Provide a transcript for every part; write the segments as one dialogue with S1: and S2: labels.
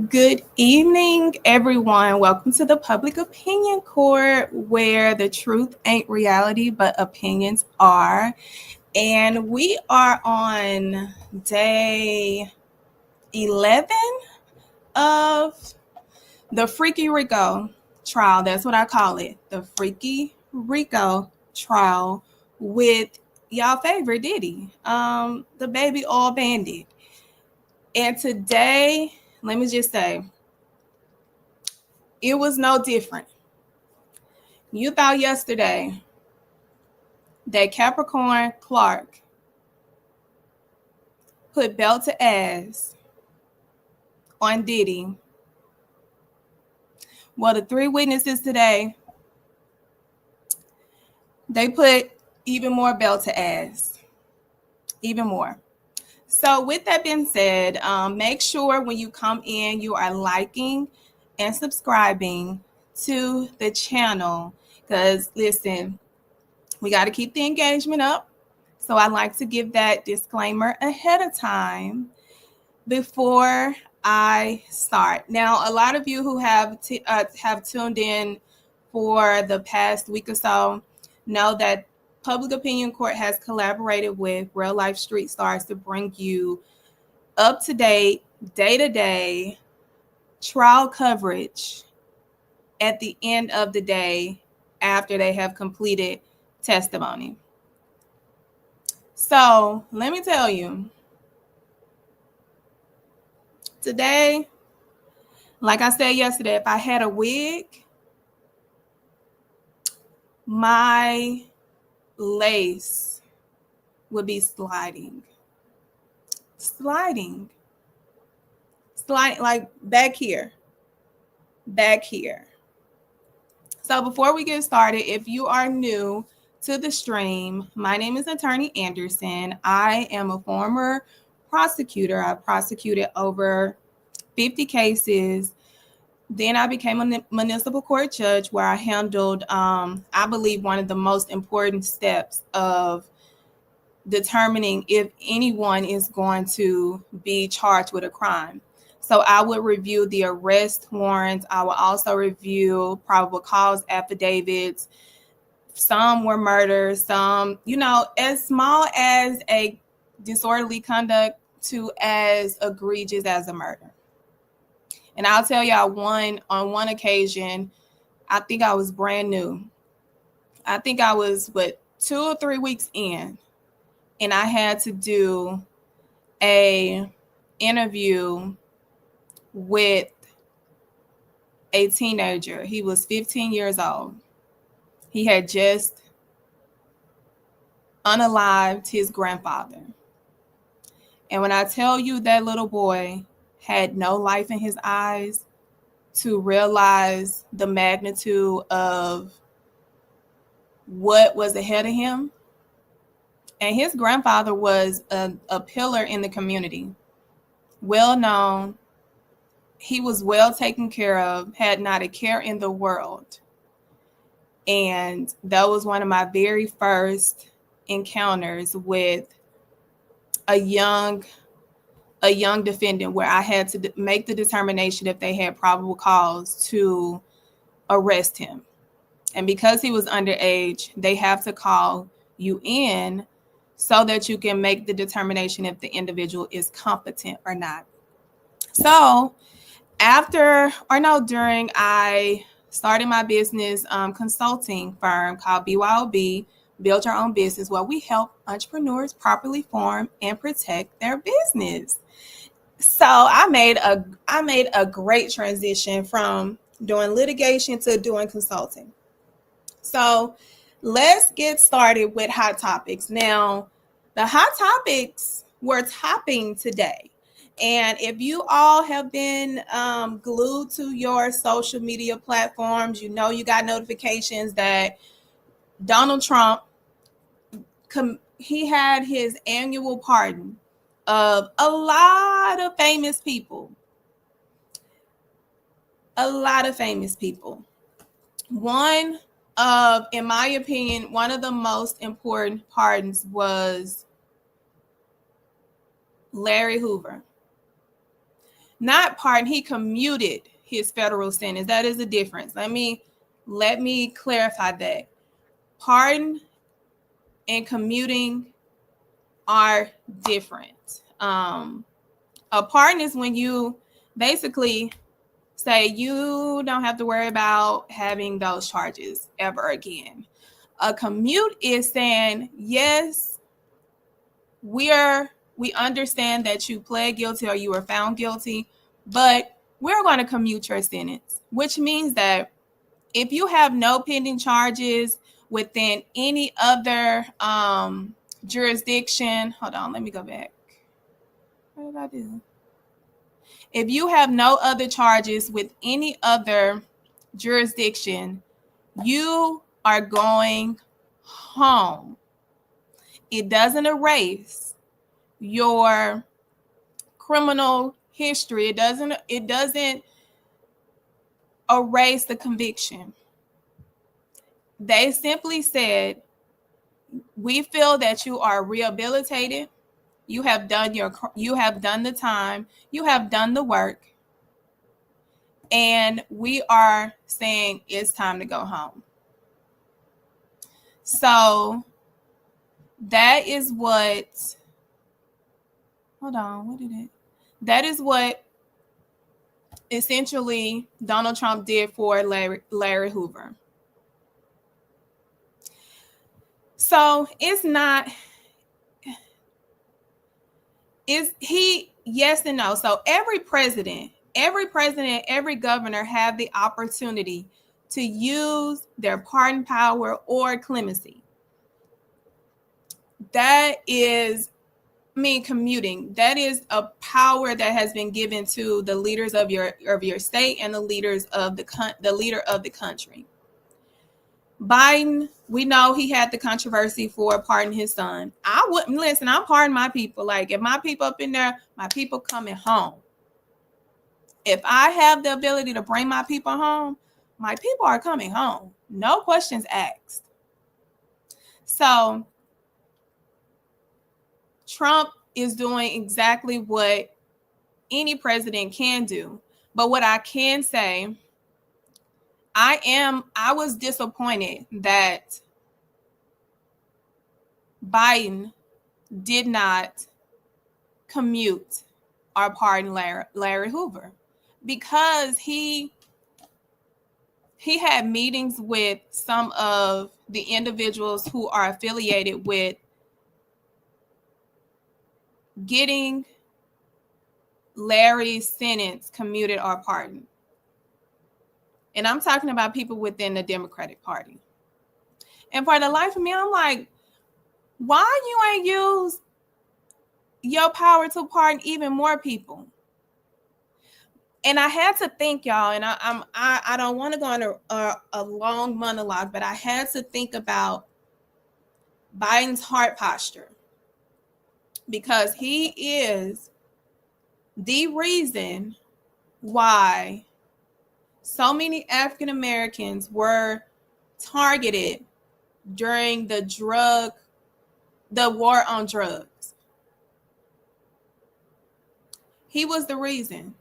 S1: Good evening, everyone. Welcome to the Public Opinion Court, where the truth ain't reality, but opinions are. And we are on day 11 of the Freaky Rico trial. That's what I call it, the Freaky Rico trial with y'all favorite Diddy, the baby oil bandit. And today, let me just say, it was no different. You thought yesterday that Capricorn Clark put belt to ass on Diddy. Well, the three witnesses today, they put even more belt to ass, even more. So with that being said, make sure when you come in, you are liking and subscribing to the channel. Because listen, we got to keep the engagement up. So I like to give that disclaimer ahead of time before I start. Now, a lot of you who have tuned in for the past week or so know that Public Opinion Court has collaborated with Real Life Street Stars to bring you up to date, day to day trial coverage at the end of the day after they have completed testimony. So let me tell you, today, like I said yesterday, if I had a wig, my lace would be sliding, like back here. So before we get started, if you are new to the stream, my name is Attorney Anderson. I am a former prosecutor. I prosecuted over 50 cases. Then I became a municipal court judge where I handled, I believe, one of the most important steps of determining if anyone is going to be charged with a crime. So I would review the arrest warrants. I would also review probable cause affidavits. Some were murders, some, as small as a disorderly conduct to as egregious as a murder. And I'll tell y'all on one occasion, I think I was brand new. I think I was, 2 or 3 weeks in, and I had to do a interview with a teenager. He was 15 years old. He had just unalived his grandfather. And when I tell you that little boy had no life in his eyes to realize the magnitude of what was ahead of him, and his grandfather was a pillar in the community, well known. He was well taken care of, had not a care in the world. And that was one of my very first encounters with a young defendant, where I had to make the determination if they had probable cause to arrest him. And because he was underage, they have to call you in so that you can make the determination if the individual is competent or not. So during I started my business consulting firm called BYOB, Build Your Own Business, where we help entrepreneurs properly form and protect their business. So I made a great transition from doing litigation to doing consulting. So let's get started with hot topics. Now, the hot topics were topping today. And if you all have been glued to your social media platforms, you got notifications that Donald Trump, he had his annual pardon of a lot of famous people. In my opinion, one of the most important pardons was Larry Hoover. Not pardon, he commuted his federal sentence. That is the difference. Let me clarify that. Pardon and commuting are different. A pardon is when you basically say you don't have to worry about having those charges ever again. A commute is saying, yes, we understand that you pled guilty or you were found guilty, but we're going to commute your sentence, which means that if you have no pending charges within any other jurisdiction, hold on, let me go back. What did I do? If you have no other charges with any other jurisdiction, you are going home. It doesn't erase your criminal history. It doesn't erase the conviction. They simply said, we feel that you are rehabilitated. You have done the time, you have done the work, and we are saying it's time to go home. So that is what, hold on, what did it? That is what essentially Donald Trump did for Larry Hoover. So it's not, is he, yes and no. So every president, every governor have the opportunity to use their pardon power or clemency. That is, commuting. That is a power that has been given to the leaders of your state and the leaders of the leader of the country. Biden, we know he had the controversy for pardoning his son. I wouldn't listen. I pardon my people. Like, if my people up in there, my people coming home. If I have the ability to bring my people home, my people are coming home. No questions asked. So Trump is doing exactly what any president can do. But what I can say, I was disappointed that Biden did not commute or pardon Larry Hoover, because he had meetings with some of the individuals who are affiliated with getting Larry's sentence commuted or pardoned. And I'm talking about people within the Democratic Party. And for the life of me, I'm like, why you ain't use your power to pardon even more people? And I had to think, y'all, and I don't want to go on a long monologue, but I had to think about Biden's heart posture, because he is the reason why so many African Americans were targeted during the war on drugs. He was the reason.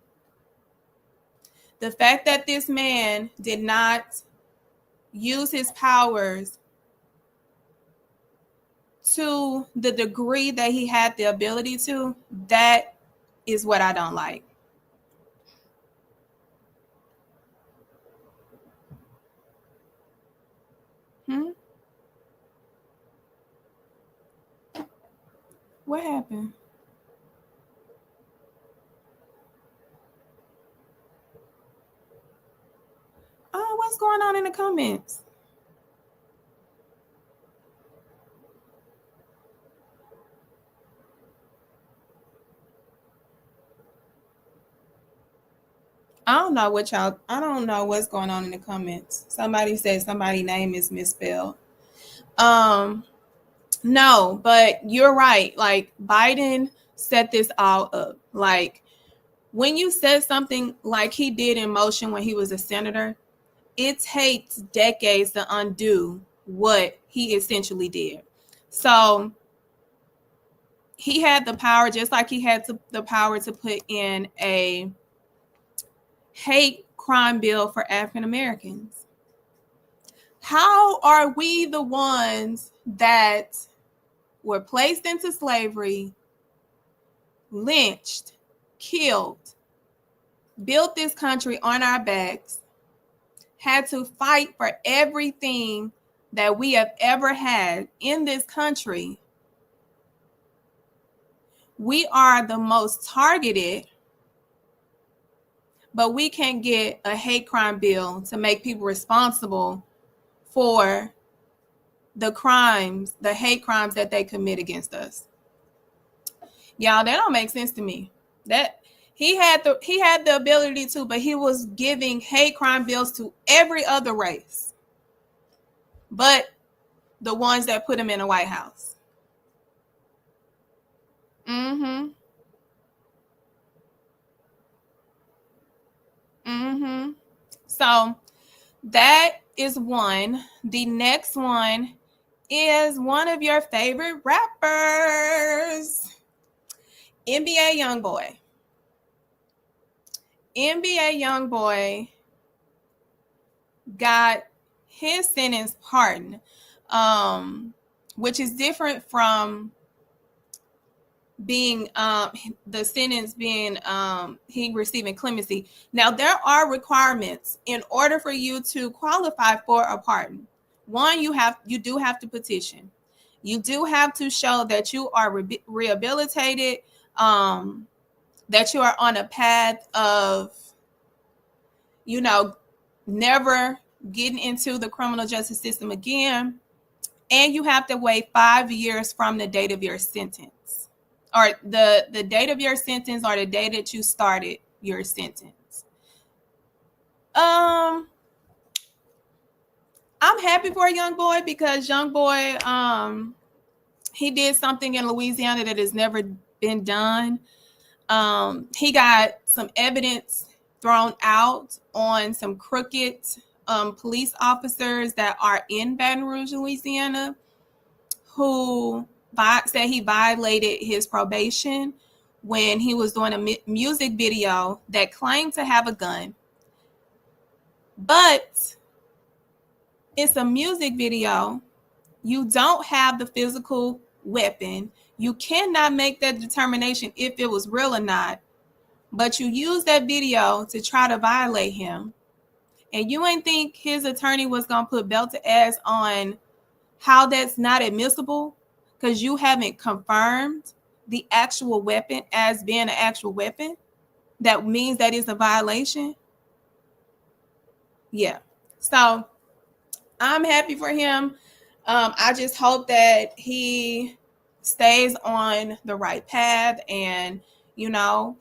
S1: The fact that this man did not use his powers to the degree that he had the ability to, that is what I don't like. What happened? Oh, what's going on in the comments? I don't know what's going on in the comments. Somebody said somebody's name is misspelled. No, but you're right. Like, Biden set this all up. Like, when you set something like he did in motion when he was a senator, it takes decades to undo what he essentially did. So he had the power, just like he had the power to put in a hate crime bill for African Americans. How are we the ones that were placed into slavery, lynched, killed, built this country on our backs, had to fight for everything that we have ever had in this country? We are the most targeted, but we can't get a hate crime bill to make people responsible for the crimes, the hate crimes that they commit against us. Y'all, that don't make sense to me. That he had the ability to, but he was giving hate crime bills to every other race, but the ones that put him in the White House. Mm-hmm. Mm-hmm. So that is one. The next one is one of your favorite rappers, NBA Youngboy. NBA Youngboy got his sentence pardoned, which is different from being the sentence being he receiving clemency. Now there are requirements in order for you to qualify for a pardon. One, you do have to petition. You do have to show that you are rehabilitated, that you are on a path of, never getting into the criminal justice system again, and you have to wait 5 years from the date of your sentence, or the date of your sentence, or the day that you started your sentence. I'm happy for Youngboy, because Youngboy, he did something in Louisiana that has never been done. He got some evidence thrown out on some crooked police officers that are in Baton Rouge, Louisiana, who said he violated his probation when he was doing a music video that claimed to have a gun. But it's a music video. You don't have the physical weapon. You cannot make that determination if it was real or not. But you use that video to try to violate him. And you ain't think his attorney was going to put belt to ass on how that's not admissible, because you haven't confirmed the actual weapon as being an actual weapon. That means that is a violation. Yeah. So I'm happy for him. I just hope that he stays on the right path and,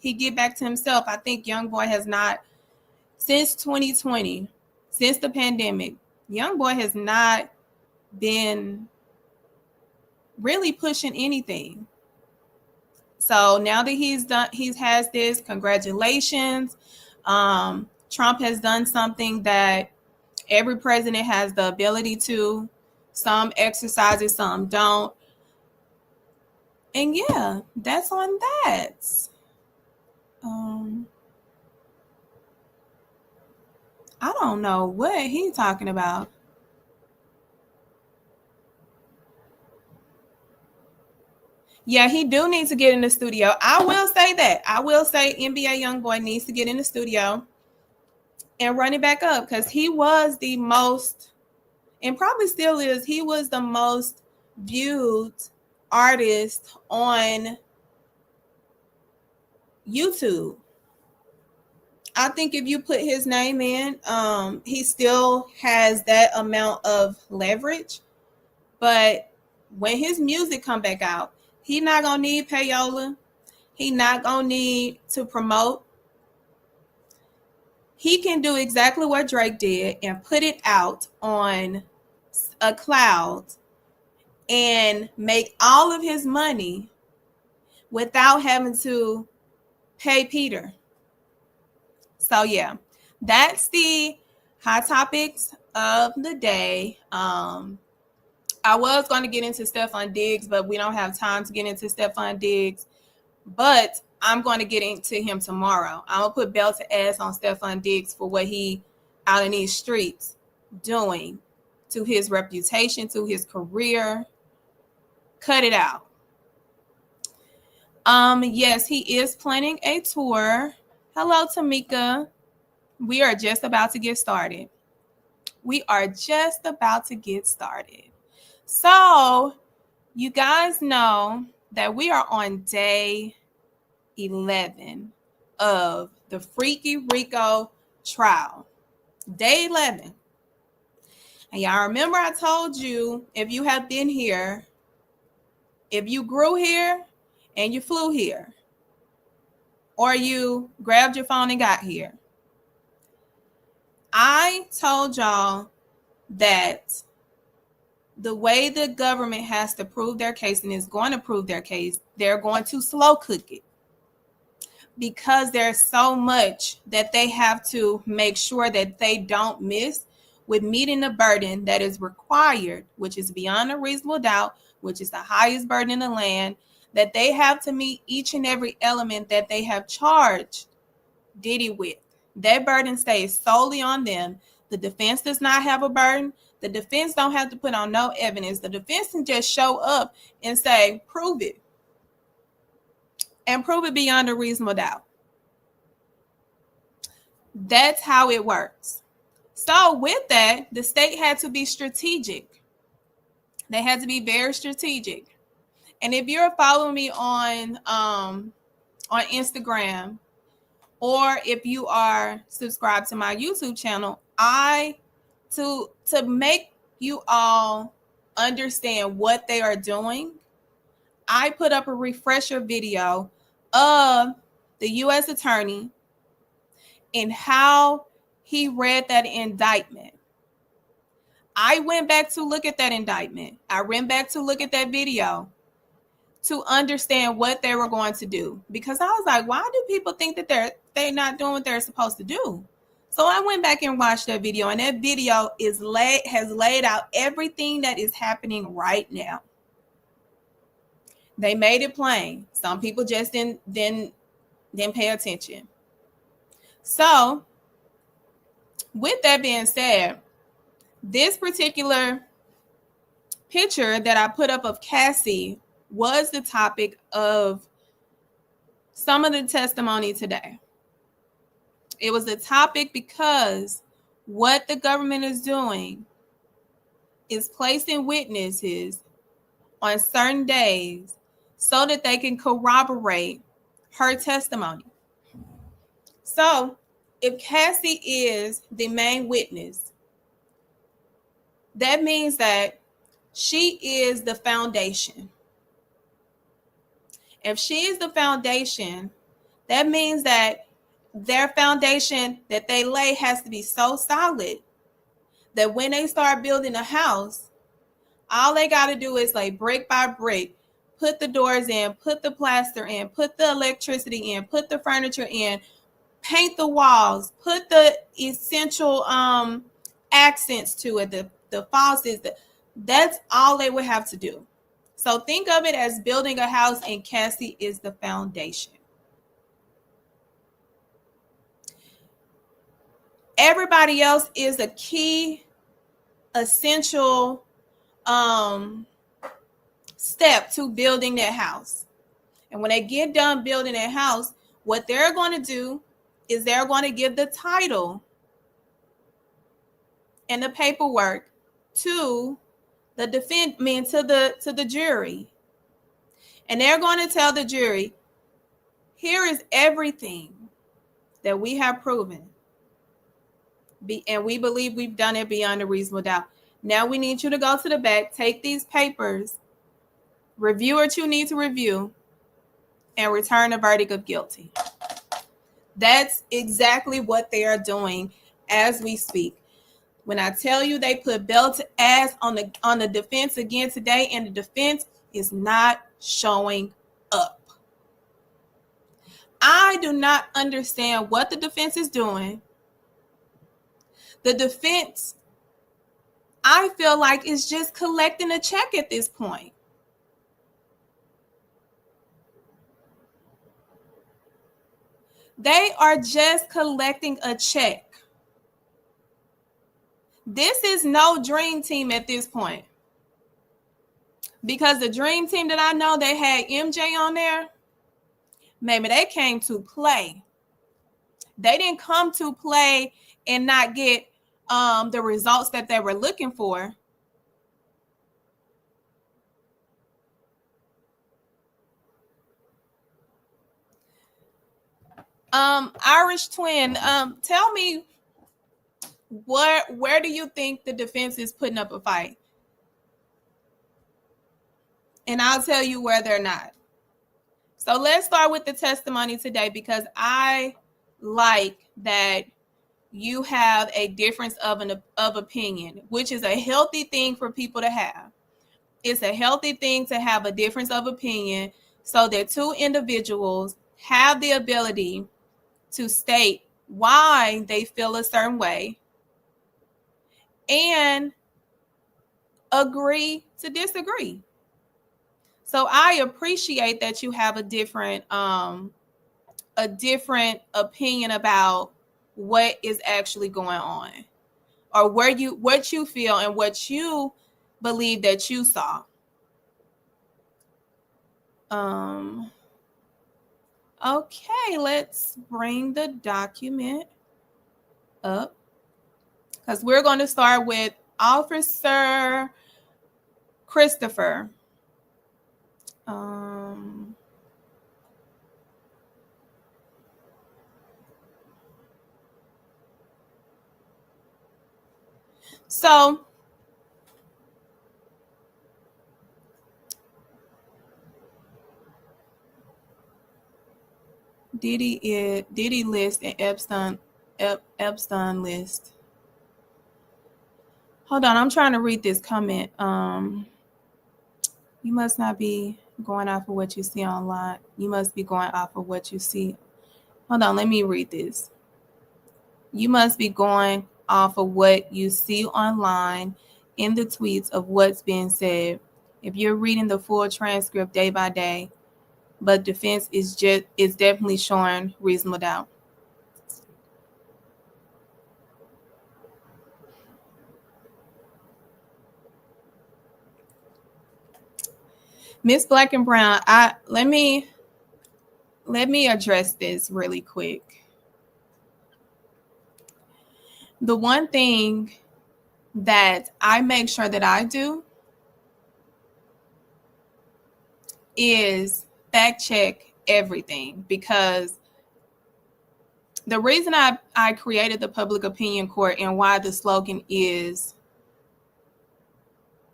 S1: he get back to himself. I think Youngboy has not, since 2020, since the pandemic, Youngboy has not been really pushing anything. So now that he has this, congratulations. Trump has done something that every president has the ability to. Some exercise it, some don't. And yeah, that's on that. I don't know what he's talking about. Yeah, he do need to get in the studio. I will say that. I will say NBA Youngboy needs to get in the studio and run it back up, because he was the most, and probably still is, he was the most viewed artist on YouTube. I think if you put his name in, he still has that amount of leverage. But when his music come back out, he not gonna need payola. He not gonna need to promote. He can do exactly what Drake did and put it out on a cloud and make all of his money without having to pay Peter. So yeah, that's the hot topics of the day. I was going to get into Stephon Diggs, but we don't have time to get into Stephon Diggs. But I'm going to get into him tomorrow. I'm going to put belt to ass on Stephon Diggs for what he out in these streets doing to his reputation, to his career. Cut it out. Yes, he is planning a tour. Hello, Tamika. We are just about to get started. So, you guys know that we are on day 11 of the Freaky Rico trial. Day 11. And y'all remember I told you, if you have been here, if you grew here and you flew here, or you grabbed your phone and got here, I told y'all that the way the government has to prove their case and is going to prove their case, they're going to slow cook it, because there's so much that they have to make sure that they don't miss with meeting the burden that is required, which is beyond a reasonable doubt, which is the highest burden in the land, that they have to meet each and every element that they have charged Diddy with. That burden stays solely on them. The defense does not have a burden. The defense don't have to put on no evidence. The defense can just show up and say, prove it. And prove it beyond a reasonable doubt. That's how it works. So with that, the state had to be strategic. They had to be very strategic. And if you're following me on Instagram, or if you are subscribed to my YouTube channel, to make you all understand what they are doing, I put up a refresher video of the U.S. attorney and how he read that indictment. I went back to look at that indictment. I went back to look at that video to understand what they were going to do, because I was like, why do people think that they're not doing what they're supposed to do? So I went back and watched that video, and that video has laid out everything that is happening right now. They made it plain. Some people just didn't pay attention. So with that being said, this particular picture that I put up of Cassie was the topic of some of the testimony today. It was a topic because what the government is doing is placing witnesses on certain days so that they can corroborate her testimony. So if Cassie is the main witness, that means that she is the foundation. If she is the foundation, that means that their foundation that they lay has to be so solid that when they start building a house, all they got to do is like brick by brick, put the doors in, put the plaster in, put the electricity in, put the furniture in, paint the walls, put the essential accents to it, the faucets. That's all they would have to do. So think of it as building a house, and Cassie is the foundation. Everybody else is a key, essential step to building that house. And when they get done building that house, what they're going to do is they're going to give the title and the paperwork to the to the jury. And they're going to tell the jury, here is everything that we have proven. And we believe we've done it beyond a reasonable doubt. Now we need you to go to the back, take these papers, review what you need to review, and return a verdict of guilty. That's exactly what they are doing as we speak. When I tell you they put belt to ass on the defense again today, and the defense is not showing up. I do not understand what the defense is doing. The defense, I feel like, is just collecting a check at this point. They are just collecting a check. This is no dream team at this point. Because the dream team that I know, they had MJ on there. Maybe they came to play. They didn't come to play and not get the results that they were looking for. Irish Twin, tell me where do you think the defense is putting up a fight? And I'll tell you where they're not. So let's start with the testimony today, because I like that you have a difference of opinion, which is a healthy thing for people to have. It's a healthy thing to have a difference of opinion so that two individuals have the ability to state why they feel a certain way and agree to disagree. So I appreciate that you have a different opinion about what is actually going on, or what you feel and what you believe that you saw. Okay, let's bring the document up, because we're going to start with Officer Christopher. So Diddy list and Epstein list. Hold on, I'm trying to read this comment. You must not be going off of what you see online. You must be going off of what you see. Hold on, let me read this. You must be going off of what you see online in the tweets of what's being said. If you're reading the full transcript day by day, but defense is definitely showing reasonable doubt. Miss Black and Brown, let me address this really quick. The one thing that I make sure that I do is fact check everything, because the reason I created the public opinion court and why the slogan is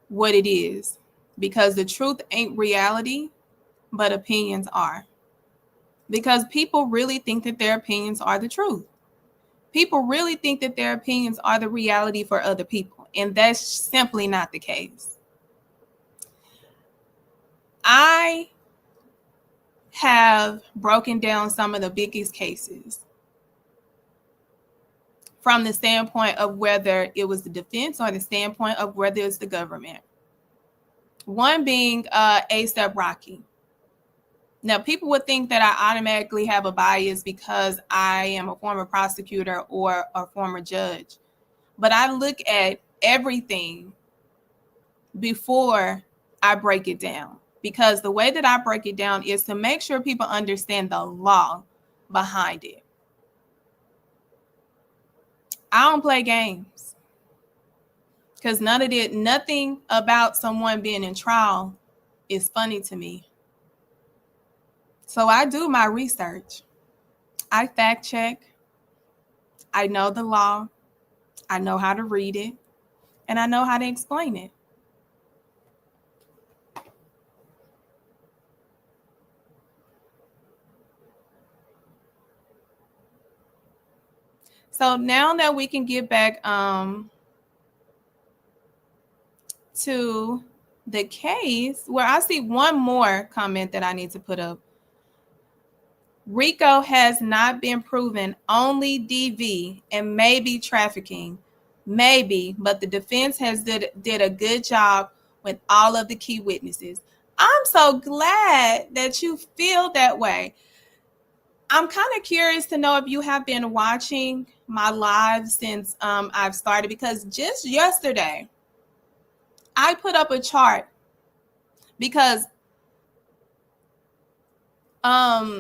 S1: what it is, because the truth ain't reality, but opinions are. Because people really think that their opinions are the truth. People really think that their opinions are the reality for other people, and that's simply not the case. I have broken down some of the biggest cases from the standpoint of whether it was the defense or the standpoint of whether it's the government. One being A$AP Rocky. Now, people would think that I automatically have a bias because I am a former prosecutor or a former judge. But I look at everything before I break it down, because the way that I break it down is to make sure people understand the law behind it. I don't play games, because nothing about someone being in trial is funny to me. So I do my research. I fact check. I know the law. I know how to read it. And I know how to explain it. So now that we can get back to the case, where I see one more comment that I need to put up. RICO has not been proven, only DV and maybe trafficking. Maybe, but the defense has did a good job with all of the key witnesses. I'm so glad that you feel that way. I'm kind of curious to know if you have been watching my live since I've started, because just yesterday I put up a chart because unlike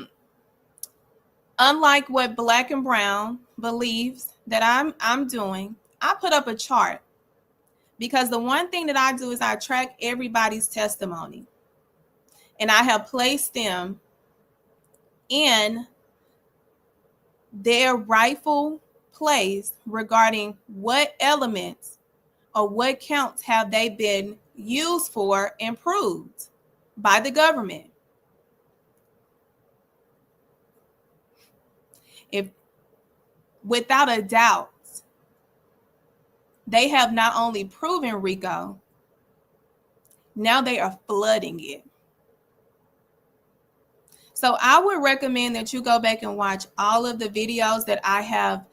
S1: what Black and Brown believes that I'm doing, I put up a chart because the one thing that I do is I track everybody's testimony, and I have placed them in their rightful place regarding what elements or what counts have they been used for and proved by the government. If without a doubt, they have not only proven RICO, now they are flooding it. So I would recommend that you go back and watch all of the videos that I have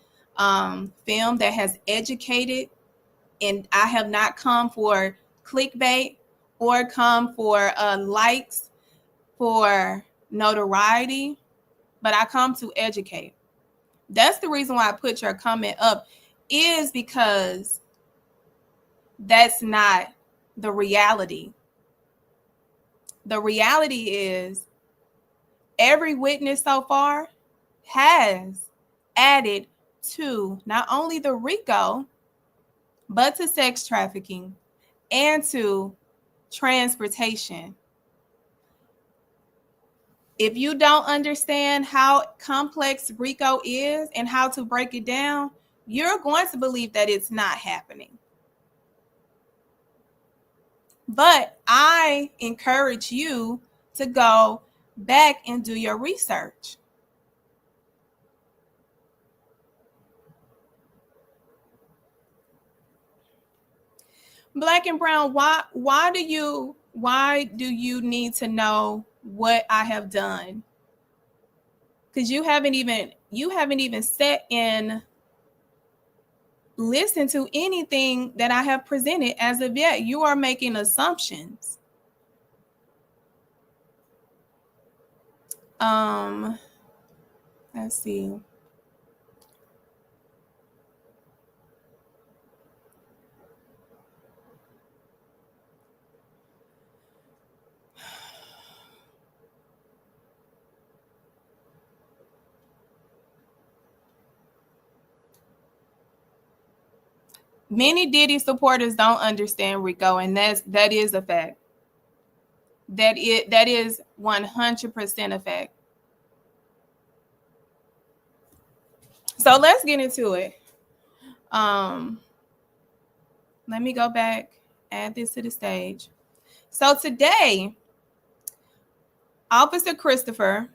S1: filmed that has educated, and I have not come for clickbait or come for likes, for notoriety, but I come to educate. That's the reason why I put your comment up, is because that's not the reality. The reality is every witness so far has added to not only the RICO, but to sex trafficking and to transportation. If you don't understand how complex RICO is and how to break it down, you're going to believe that it's not happening. But I encourage you to go back and do your research. Black and Brown, why do you need to know what I have done? Because you haven't even sat and listened to anything that I have presented as of yet. You are making assumptions. Let's see. Many Diddy supporters don't understand RICO, and that is a fact. That is 100% a fact. So let's get into it. Let me go back, add this to the stage. So today, Officer Christopher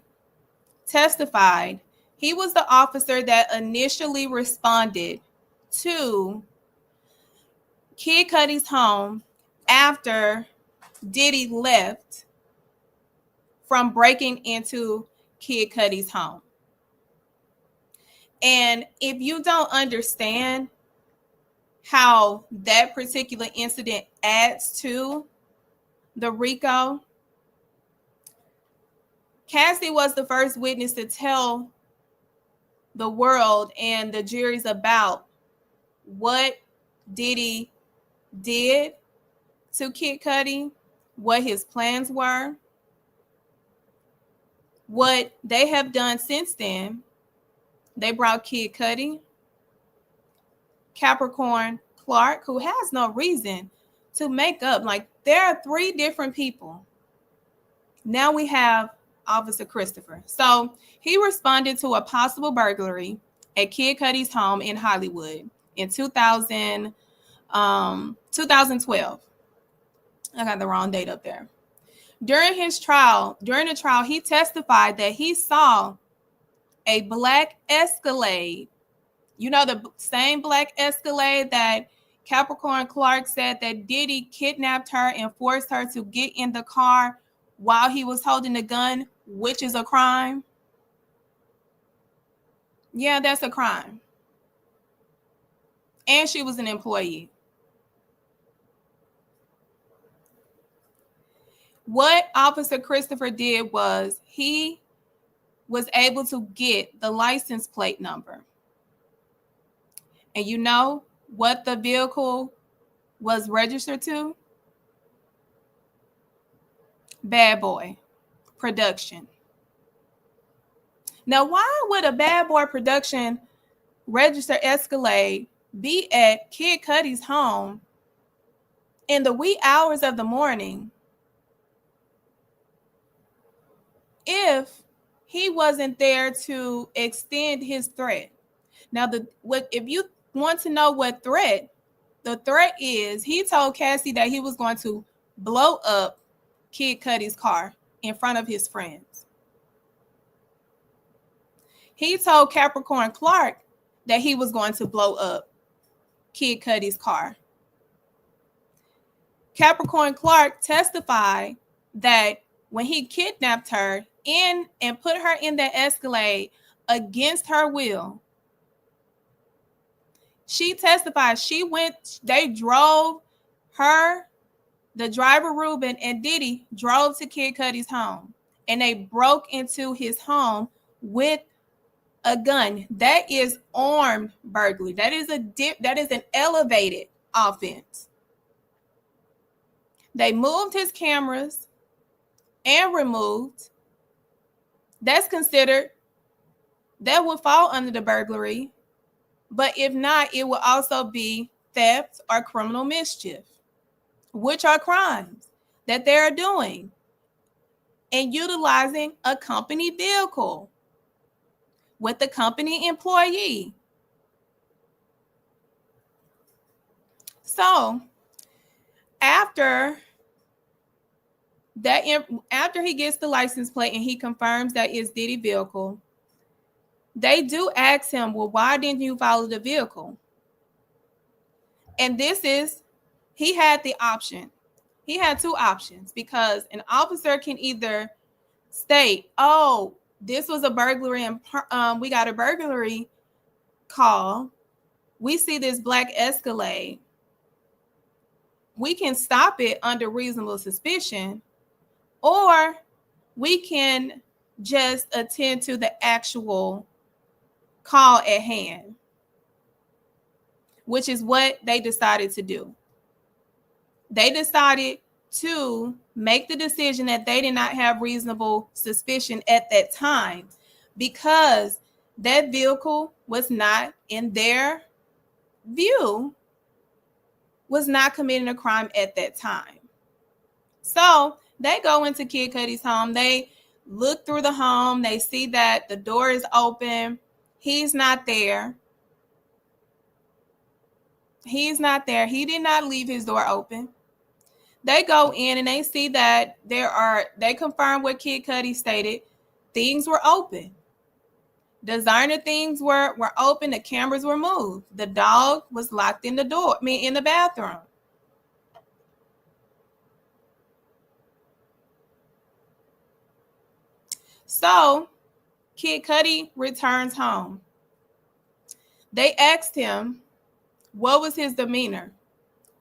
S1: testified. He was the officer that initially responded to Kid Cudi's home after Diddy left from breaking into Kid Cudi's home. And if you don't understand how that particular incident adds to the RICO, Cassie was the first witness to tell the world and the juries about what Diddy did to Kid Cudi, what his plans were, what they have done since then. They brought Kid Cudi, Capricorn Clark, who has no reason to make up. Like, there are 3 different people. Now we have Officer Christopher. So he responded to a possible burglary at Kid Cudi's home in Hollywood in 2012. I got the wrong date up there. During the trial, he testified that he saw a black Escalade. You know, the same black Escalade that Capricorn Clark said that Diddy kidnapped her and forced her to get in the car while he was holding the gun, which is a crime. Yeah, that's a crime. And she was an employee. What Officer Christopher did was he was able to get the license plate number. And you know what the vehicle was registered to? Bad Boy Production. Now, why would a Bad Boy Production registered Escalade be at Kid Cudi's home in the wee hours of the morning if he wasn't there to extend his threat? Now, if you want to know what threat, the threat is, he told Cassie that he was going to blow up Kid Cudi's car in front of his friends. He told Capricorn Clark that he was going to blow up Kid Cudi's car. Capricorn Clark testified that when he kidnapped her and put her in the Escalade against her will, she testified they drove her, the driver Ruben, and Diddy drove to Kid Cudi's home, and they broke into his home with a gun. That is armed burglary. That is an elevated offense. They moved his cameras and removed. That would fall under the burglary. But if not, it will also be theft or criminal mischief, which are crimes that they're doing and utilizing a company vehicle with the company employee. So after he gets the license plate and he confirms that it's Diddy vehicle, they do ask him, well, why didn't you follow the vehicle? And he had the option. He had two options, because an officer can either state, oh, this was a burglary and we got a burglary call. We see this black Escalade. We can stop it under reasonable suspicion, or we can just attend to the actual call at hand, which is what they decided to do. They decided to make the decision that they did not have reasonable suspicion at that time, because that vehicle was not, in their view, was not committing a crime at that time. So they go into Kid Cudi's home. They look through the home. They see that the door is open. He's not there. He did not leave his door open. They go in and they see that they confirm what Kid Cudi stated. Things were open. Designer things were open. The cameras were moved. The dog was locked in the bathroom. So Kid Cudi returns home. They asked him, what was his demeanor?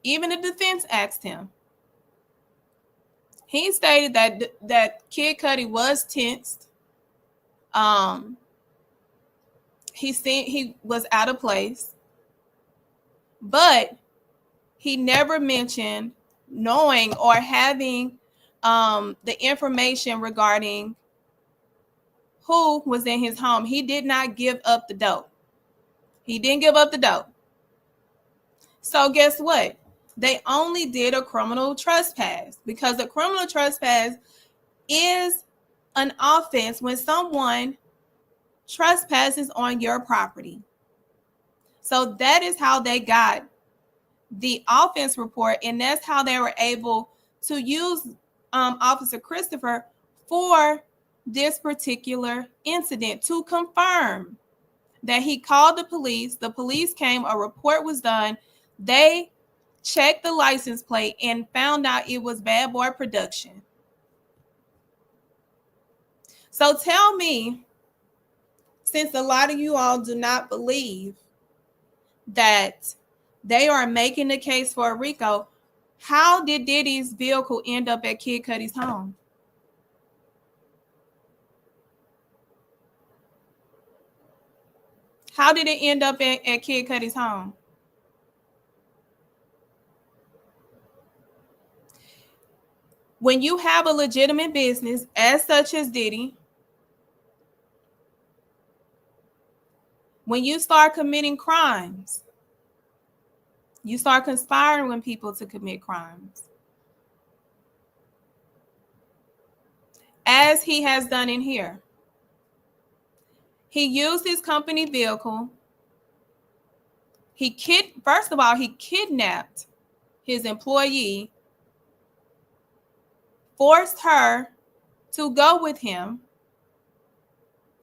S1: Even the defense asked him. He stated that Kid Cudi was tensed. He was out of place, but he never mentioned knowing or having the information regarding who was in his home. He did not give up the dope. He didn't give up the dope. So guess what? They only did a criminal trespass, because a criminal trespass is an offense when someone trespasses on your property. So that is how they got the offense report, and that's how they were able to use Officer Christopher for this particular incident, to confirm that he called the police. The police came, a report was done. They checked the license plate and found out it was Bad Boy Production. So tell me, since a lot of you all do not believe that they are making the case for RICO, how did Diddy's vehicle end up at Kid Cudi's home? How did it end up at Kid Cudi's home? When you have a legitimate business, as such as Diddy, when you start committing crimes, you start conspiring with people to commit crimes, as he has done in here. He used his company vehicle. First of all, he kidnapped his employee, forced her to go with him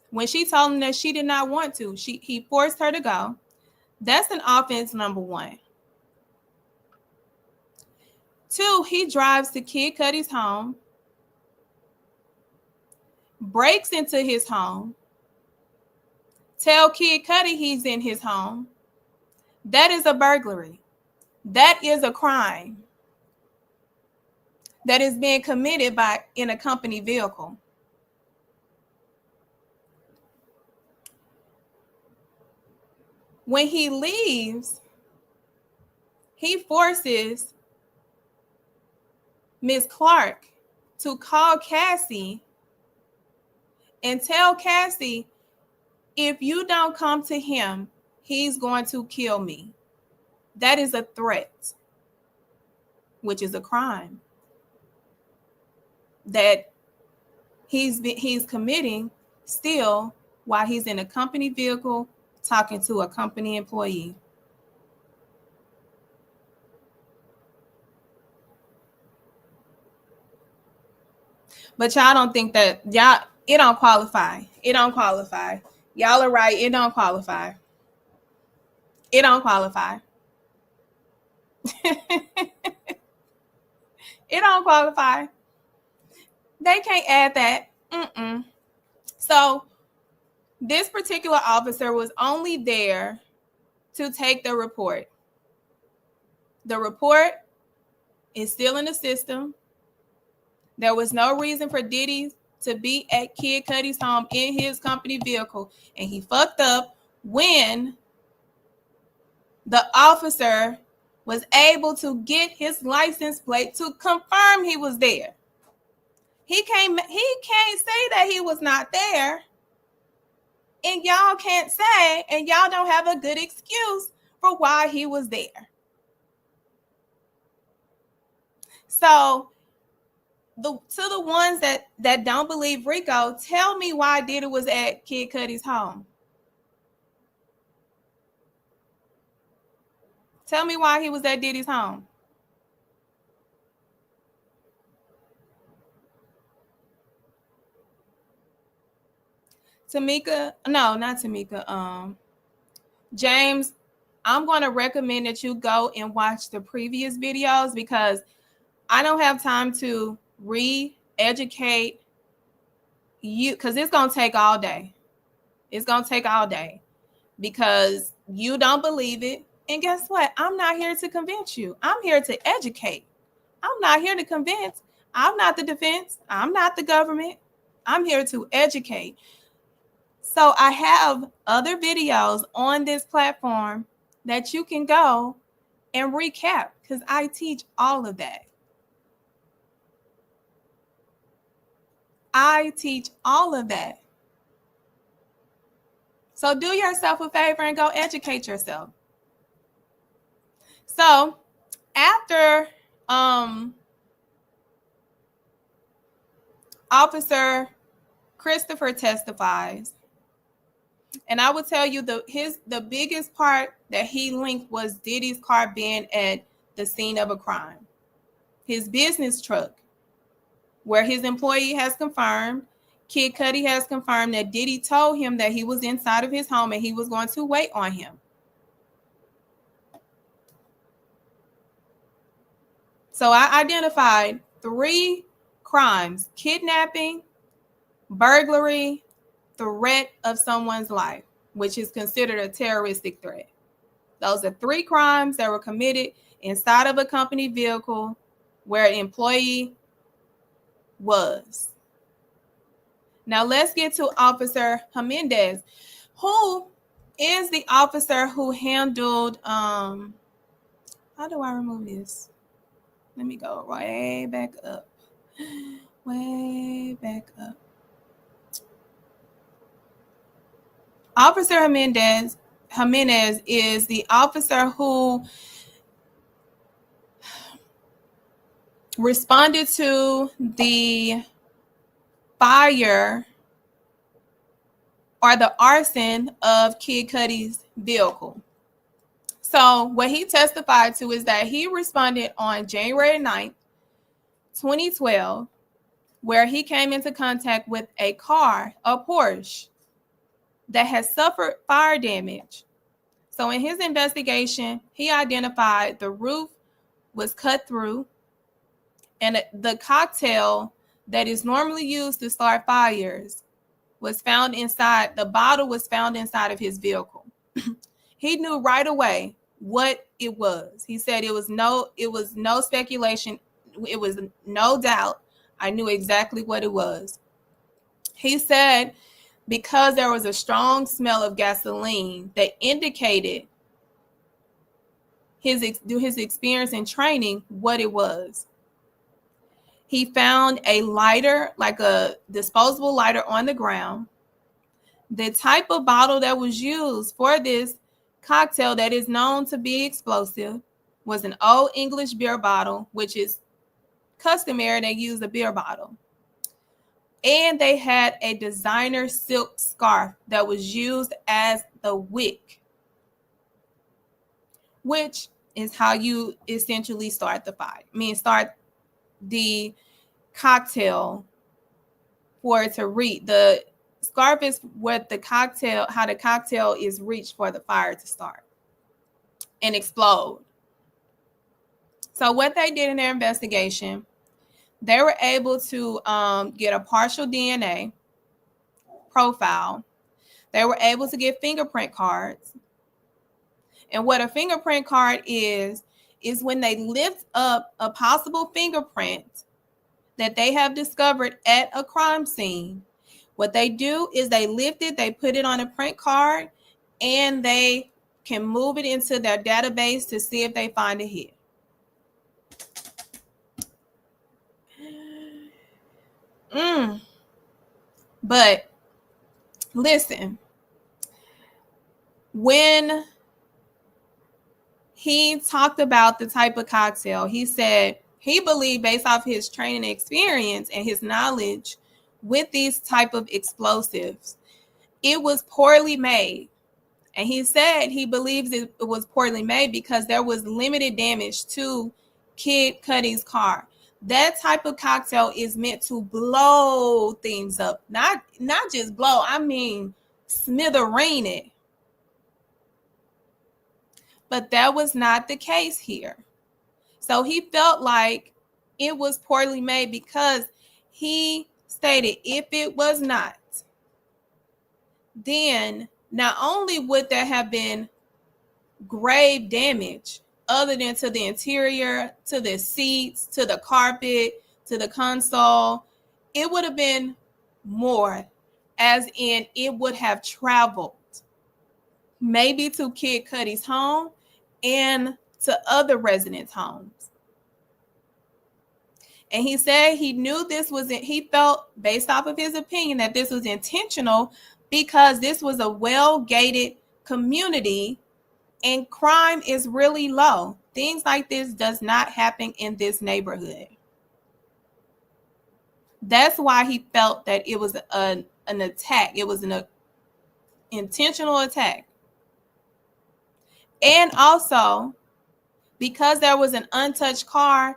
S1: when she told him that she did not want to. He forced her to go. That's an offense number one. 2, he drives to Kid Cudi's home, breaks into his home, tell Kid Cudi he's in his home. That is a burglary. That is a crime that is being committed in a company vehicle. When he leaves, he forces Ms. Clark to call Cassie and tell Cassie, if you don't come to him, he's going to kill me. That is a threat, which is a crime that he's committing still while he's in a company vehicle talking to a company employee. But y'all don't think that it don't qualify. It don't qualify. Y'all are right. It don't qualify. It don't qualify. It don't qualify. They can't add that. So this particular officer was only there to take the report. The report is still in the system. There was no reason for Diddy to be at Kid Cudi's home in his company vehicle, and he fucked up when the officer was able to get his license plate to confirm he was there. He can't say that he was not there, and y'all can't say, and y'all don't have a good excuse for why he was there. So to the ones that don't believe Rico, tell me why Diddy was at Kid Cudi's home. Tell me why he was at Diddy's home. Tamika, no, not Tamika. James, I'm going to recommend that you go and watch the previous videos because I don't have time to re-educate you because it's going to take all day. It's going to take all day because you don't believe it. And guess what? I'm not here to convince you. I'm here to educate. I'm not here to convince. I'm not the defense. I'm not the government. I'm here to educate. So I have other videos on this platform that you can go and recap because I teach all of that. I teach all of that. So do yourself a favor and go educate yourself. So after Officer Christopher testifies, and I will tell you the biggest part that he linked was Diddy's car being at the scene of a crime. His business truck, where his employee has confirmed, Kid Cudi has confirmed that Diddy told him that he was inside of his home and he was going to wait on him. So I identified 3 crimes: kidnapping, burglary, threat of someone's life, which is considered a terroristic threat. Those are 3 crimes that were committed inside of a company vehicle where an employee was. Now let's get to Officer Jimenez, who is the officer who handled how do I remove this? Let me go way back up. Way back up. Officer Jimenez is the officer who responded to the fire or the arson of Kid Cudi's vehicle. So what he testified to is that he responded on January 9th, 2012, where he came into contact with a car, a Porsche, that has suffered fire damage. So in his investigation, he identified the roof was cut through, and the cocktail that is normally used to start fires was found inside, the bottle was found inside of his vehicle. He knew right away what it was. He said it was no speculation. It was no doubt. I knew exactly what it was. He said because there was a strong smell of gasoline that indicated his experience and training what it was. He found a lighter, like a disposable lighter, on the ground. The type of bottle that was used for this cocktail that is known to be explosive was an old English beer bottle, which is customary. They use a beer bottle. And they had a designer silk scarf that was used as the wick, which is how you essentially start the fire. Start the cocktail for it to reach. The scarf is what the cocktail, how the cocktail is reached for the fire to start and explode. So what they did in their investigation, they were able to get a partial DNA profile. They were able to get fingerprint cards. And what a fingerprint card is when they lift up a possible fingerprint that they have discovered at a crime scene. What they do is they lift it, they put it on a print card, and they can move it into their database to see if they find a hit. But listen, when he talked about the type of cocktail, he said he believed, based off his training experience and his knowledge with these type of explosives, it was poorly made. And he said he believes it was poorly made because there was limited damage to Kid Cudi's car. That type of cocktail is meant to blow things up. Not just blow, smithereen it. But that was not the case here. So he felt like it was poorly made because he stated if it was not, then not only would there have been grave damage other than to the interior, to the seats, to the carpet, to the console, it would have been more, as in it would have traveled maybe to Kid Cudi's home and to other residents' homes. And he said he knew he felt, based off of his opinion, that this was intentional because this was a well-gated community and crime is really low. Things like this does not happen in this neighborhood. That's why he felt that it was an attack. It was an intentional attack. And also, because there was an untouched car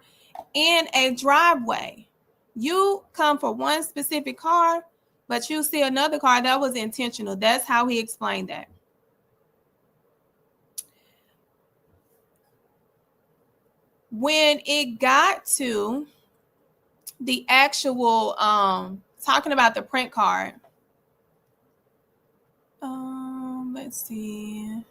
S1: in a driveway, you come for one specific car, but you see another car, that was intentional. That's how he explained that. When it got to the actual talking about the print card, let's see.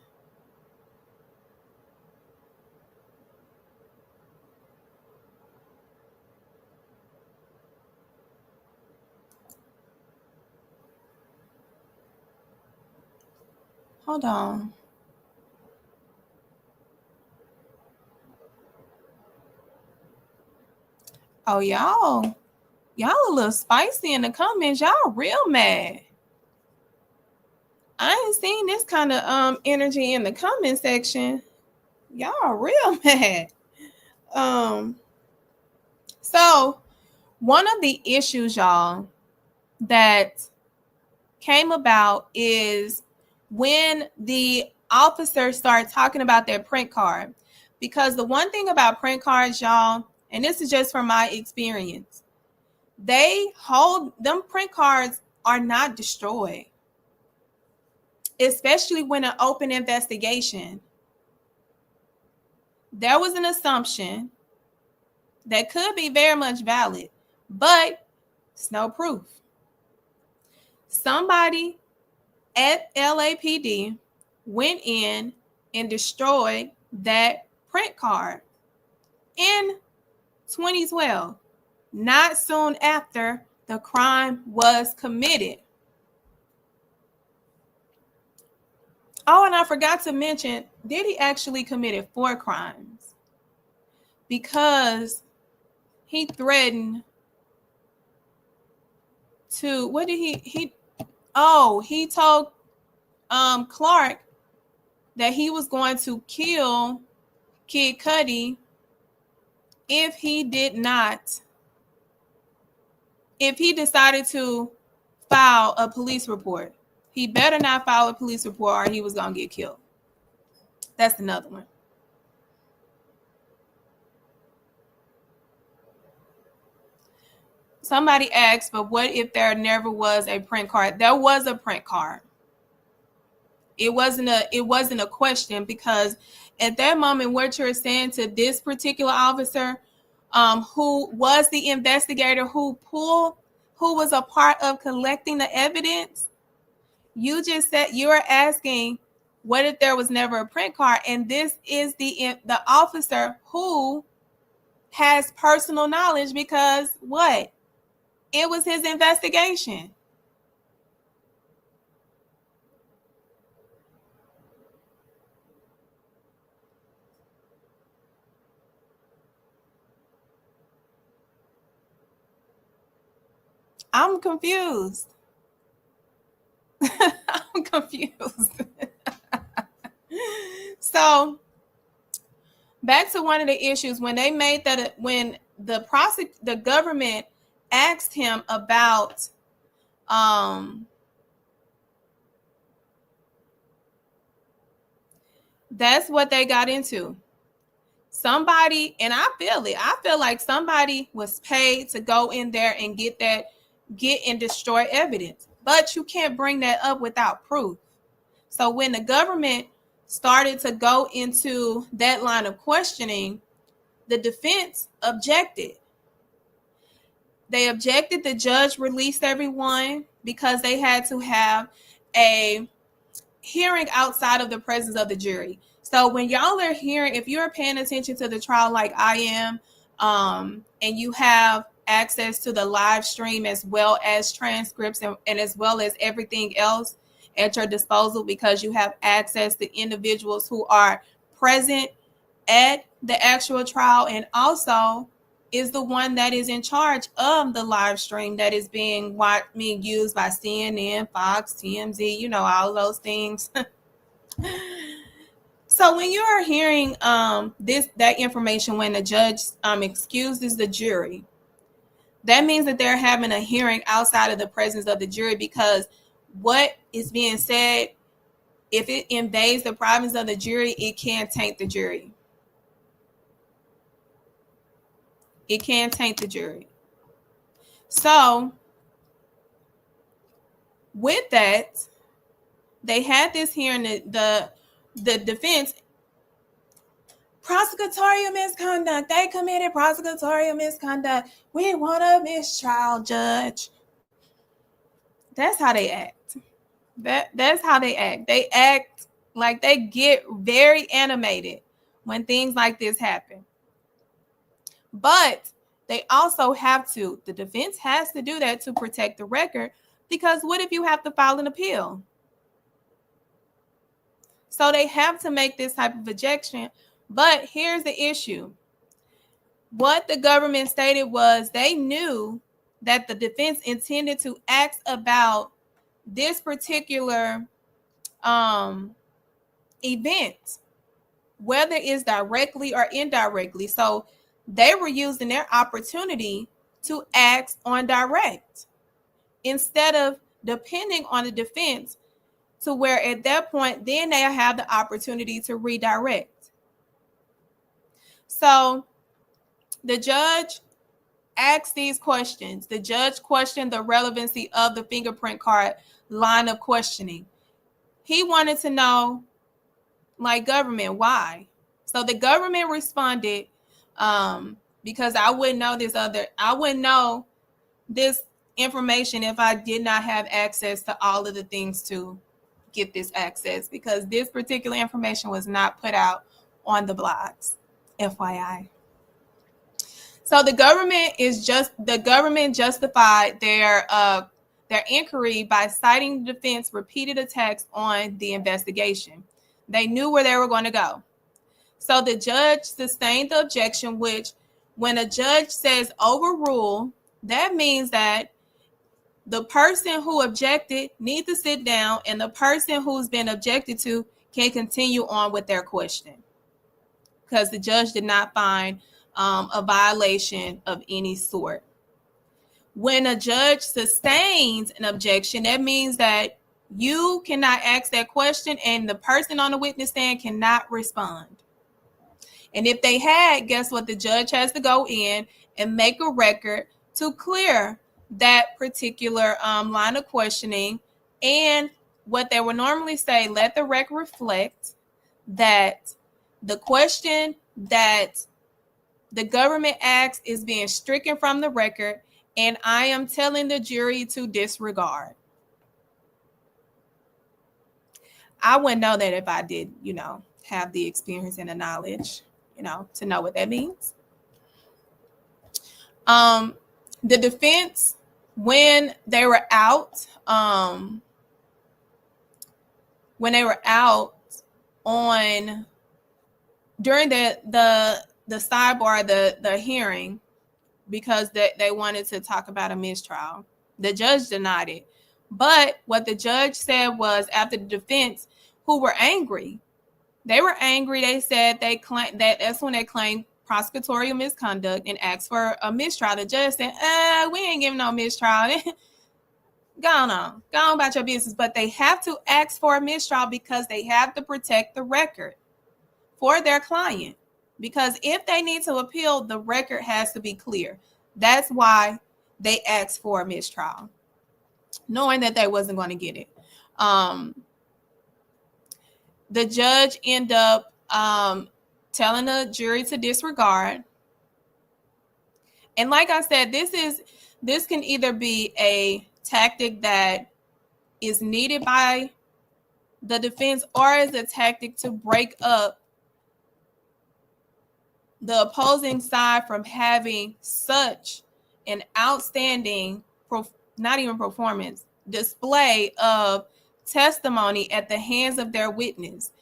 S1: Hold on. Oh, y'all a little spicy in the comments. Y'all real mad. I ain't seen this kind of energy in the comment section. Y'all real mad. So one of the issues, y'all, that came about is when the officers started talking about their print card. Because the one thing about print cards, y'all, and this is just from my experience, them print cards are not destroyed, especially when an open investigation. There was an assumption that could be very much valid, but it's no proof. Somebody at LAPD went in and destroyed that print card in 2012, not soon after the crime was committed. Oh, and I forgot to mention, Diddy actually committed 4 crimes because he threatened to, what did he told Clark that he was going to kill Kid Cudi if he decided to file a police report. He better not file a police report or he was going to get killed. That's another one. Somebody asked, but what if there never was a print card? There was a print card. It wasn't a question, because at that moment, what you're saying to this particular officer, who was the investigator who was a part of collecting the evidence, you just said you are asking, what if there was never a print card? And this is the officer who has personal knowledge, because what? It was his investigation. I'm confused. I'm confused. So back to one of the issues, when they made that, when the government asked him about that's what they got into. Somebody, and I feel like somebody was paid to go in there and get and destroy evidence, but you can't bring that up without proof. So when the government started to go into that line of questioning, the defense objected. They objected. The judge released everyone because they had to have a hearing outside of the presence of the jury. So when y'all are hearing, if you're paying attention to the trial like I am, and you have access to the live stream as well as transcripts and as well as everything else at your disposal, because you have access to individuals who are present at the actual trial, and also is the one that is in charge of the live stream that is being used by CNN, Fox, TMZ, all those things. So when you are hearing that information, when the judge excuses the jury, that means that they're having a hearing outside of the presence of the jury, because what is being said, if it invades the province of the jury, it can taint the jury. It can taint the jury. So with that, they had this hearing. The defense, prosecutorial misconduct. They committed prosecutorial misconduct. We want a mistrial, judge. That's how they act. That's how they act. They act like they get very animated when things like this happen. But they also have to, the defense has to do that to protect the record, because what if you have to file an appeal? So they have to make this type of objection. But here's the issue. What the government stated was they knew that the defense intended to ask about this particular event, whether it's directly or indirectly. So they were using their opportunity to ask on direct instead of depending on the defense, to where at that point, then they have the opportunity to redirect. So the judge asked these questions. The judge questioned the relevancy of the fingerprint card line of questioning. He wanted to know, like, government, why? So the government responded, because I wouldn't know this information if I did not have access to all of the things to get this access, because this particular information was not put out on the blogs, FYI. So the government justified their inquiry by citing the defense repeated attacks on the investigation. They knew where they were going to go. So the judge sustained the objection, which, when a judge says overrule, that means that the person who objected needs to sit down, and the person who's been objected to can continue on with their question, because the judge did not find a violation of any sort. When a judge sustains an objection, that means that you cannot ask that question and the person on the witness stand cannot respond. And if they had, guess what? The judge has to go in and make a record to clear that particular line of questioning. And what they would normally say, let the record reflect that the question that the government asks is being stricken from the record, and I am telling the jury to disregard. I wouldn't know that if I did, have the experience and the knowledge, to know what that means. The defense, when they were out on during the sidebar, the hearing, because they wanted to talk about a mistrial, the judge denied it. But what the judge said was, after the defense, who were angry, they said that's when they claimed prosecutorial misconduct and asked for a mistrial. The judge said, we ain't giving no mistrial. Go on about your business. But they have to ask for a mistrial because they have to protect the record for their client. Because if they need to appeal, the record has to be clear. That's why they asked for a mistrial, knowing that they wasn't going to get it. The judge ended up telling the jury to disregard. And like I said, this can either be a tactic that is needed by the defense, or is a tactic to break up the opposing side from having such an outstanding, not even performance, display of testimony at the hands of their witness.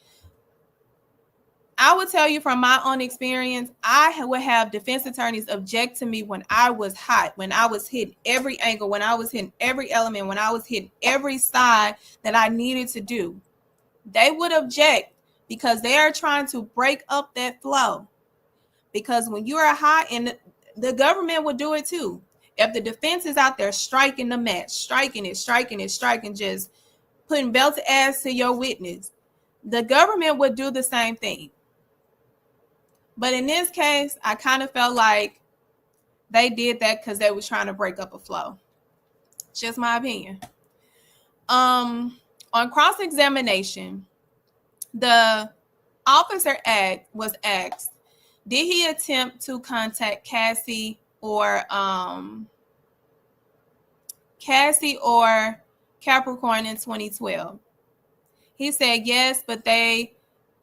S1: I would tell you from my own experience, I would have defense attorneys object to me when I was hot, when I was hitting every angle, when I was hitting every element, when I was hitting every side that I needed to do. They would object because they are trying to break up that flow. Because when you are hot, and the government would do it too. If the defense is out there striking the match, striking, just putting belt to ass to your witness, the government would do the same thing. But in this case, I kind of felt like they did that because they were trying to break up a flow. Just my opinion. On cross-examination, the officer was asked, did he attempt to contact Cassie or Capricorn in 2012? He said yes, but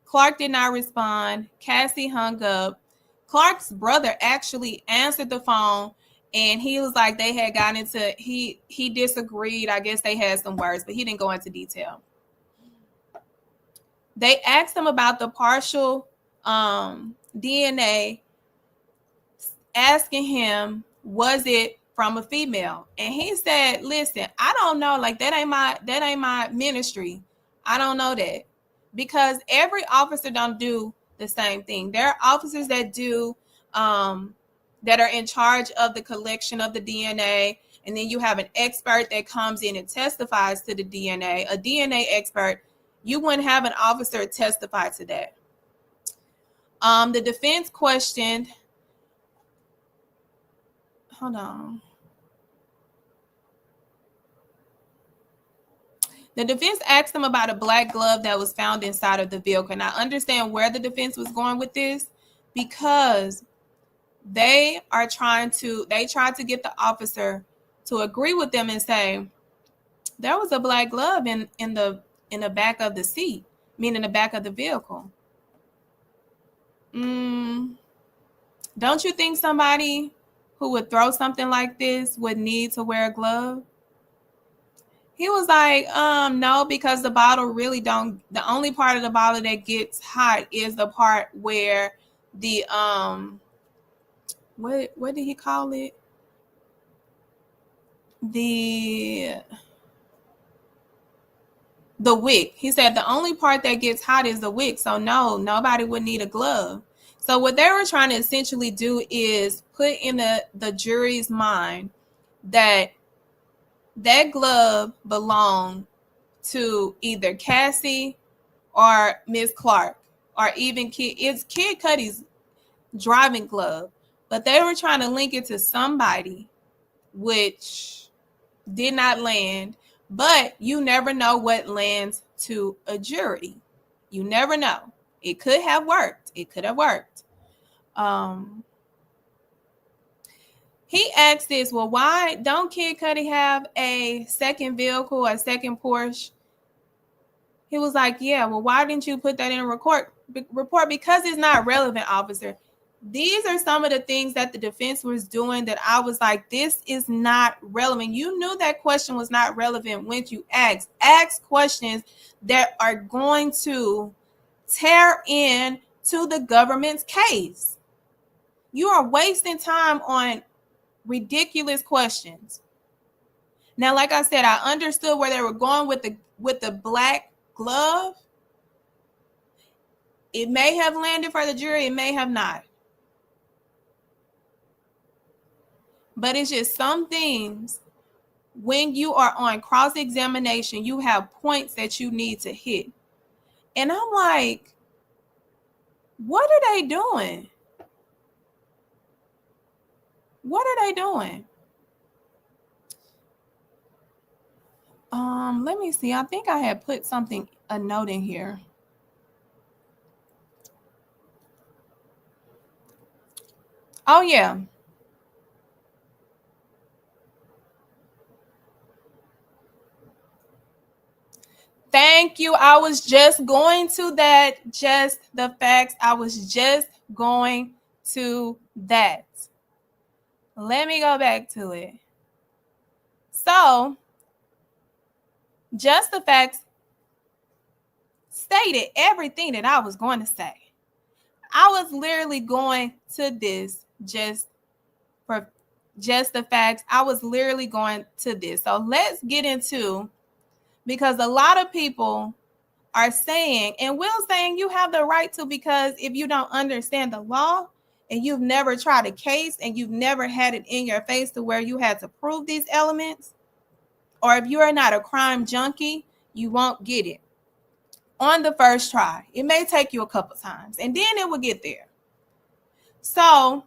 S1: Clark did not respond. Cassie hung up. Clark's brother actually answered the phone, and he was like, they had gotten into, he disagreed. I guess they had some words, but he didn't go into detail. They asked him about the partial DNA, asking him, was it from a female? And he said, listen, I don't know. Like, that ain't my ministry. I don't know that, because every officer don't do the same thing. There are officers that do that are in charge of the collection of the DNA. And then you have an expert that comes in and testifies to the DNA, a DNA expert. You wouldn't have an officer testify to that. The defense questioned, hold on. The defense asked him about a black glove that was found inside of the vehicle. And I understand where the defense was going with this, because they tried to get the officer to agree with them and say, there was a black glove in the back of the seat, meaning the back of the vehicle. Don't you think somebody who would throw something like this would need to wear a glove? He was like, no, because the bottle really don't. The only part of the bottle that gets hot is the part where the what did he call it? The wick. He said the only part that gets hot is the wick. So no, nobody would need a glove. So what they were trying to essentially do is put in the jury's mind that glove belonged to either Cassie or Miss Clark, or even Kid Cudi's driving glove. But they were trying to link it to somebody, which did not land. But you never know what lands to a jury. You never know. It could have worked. It could have worked. He asked this, well, why don't Kid Cudi have a second vehicle, a second Porsche? He was like, yeah, well, why didn't you put that in a report? Because it's not relevant, officer. These are some of the things that the defense was doing that I was like, this is not relevant. You knew that question was not relevant when you asked. Ask questions that are going to tear in to the government's case. You are wasting time on ridiculous questions. Now, like I said, I understood where they were going with the black glove. It may have landed for the jury, it may have not. But it's just some things, when you are on cross-examination, you have points that you need to hit. And I'm like, what are they doing? What are they doing? Let me see. I think I had put a note in here. Oh, yeah. Thank you. I was just going to that. Just the facts. I was just going to that. Let me go back to it. So, just the facts stated everything that I was going to say. I was literally going to this just for just the facts. I was literally going to this. So let's get into, because a lot of people are saying, and Will's saying you have the right to, because if you don't understand the law and you've never tried a case and you've never had it in your face to where you had to prove these elements, or if you are not a crime junkie, you won't get it on the first try. It may take you a couple times and then it will get there. So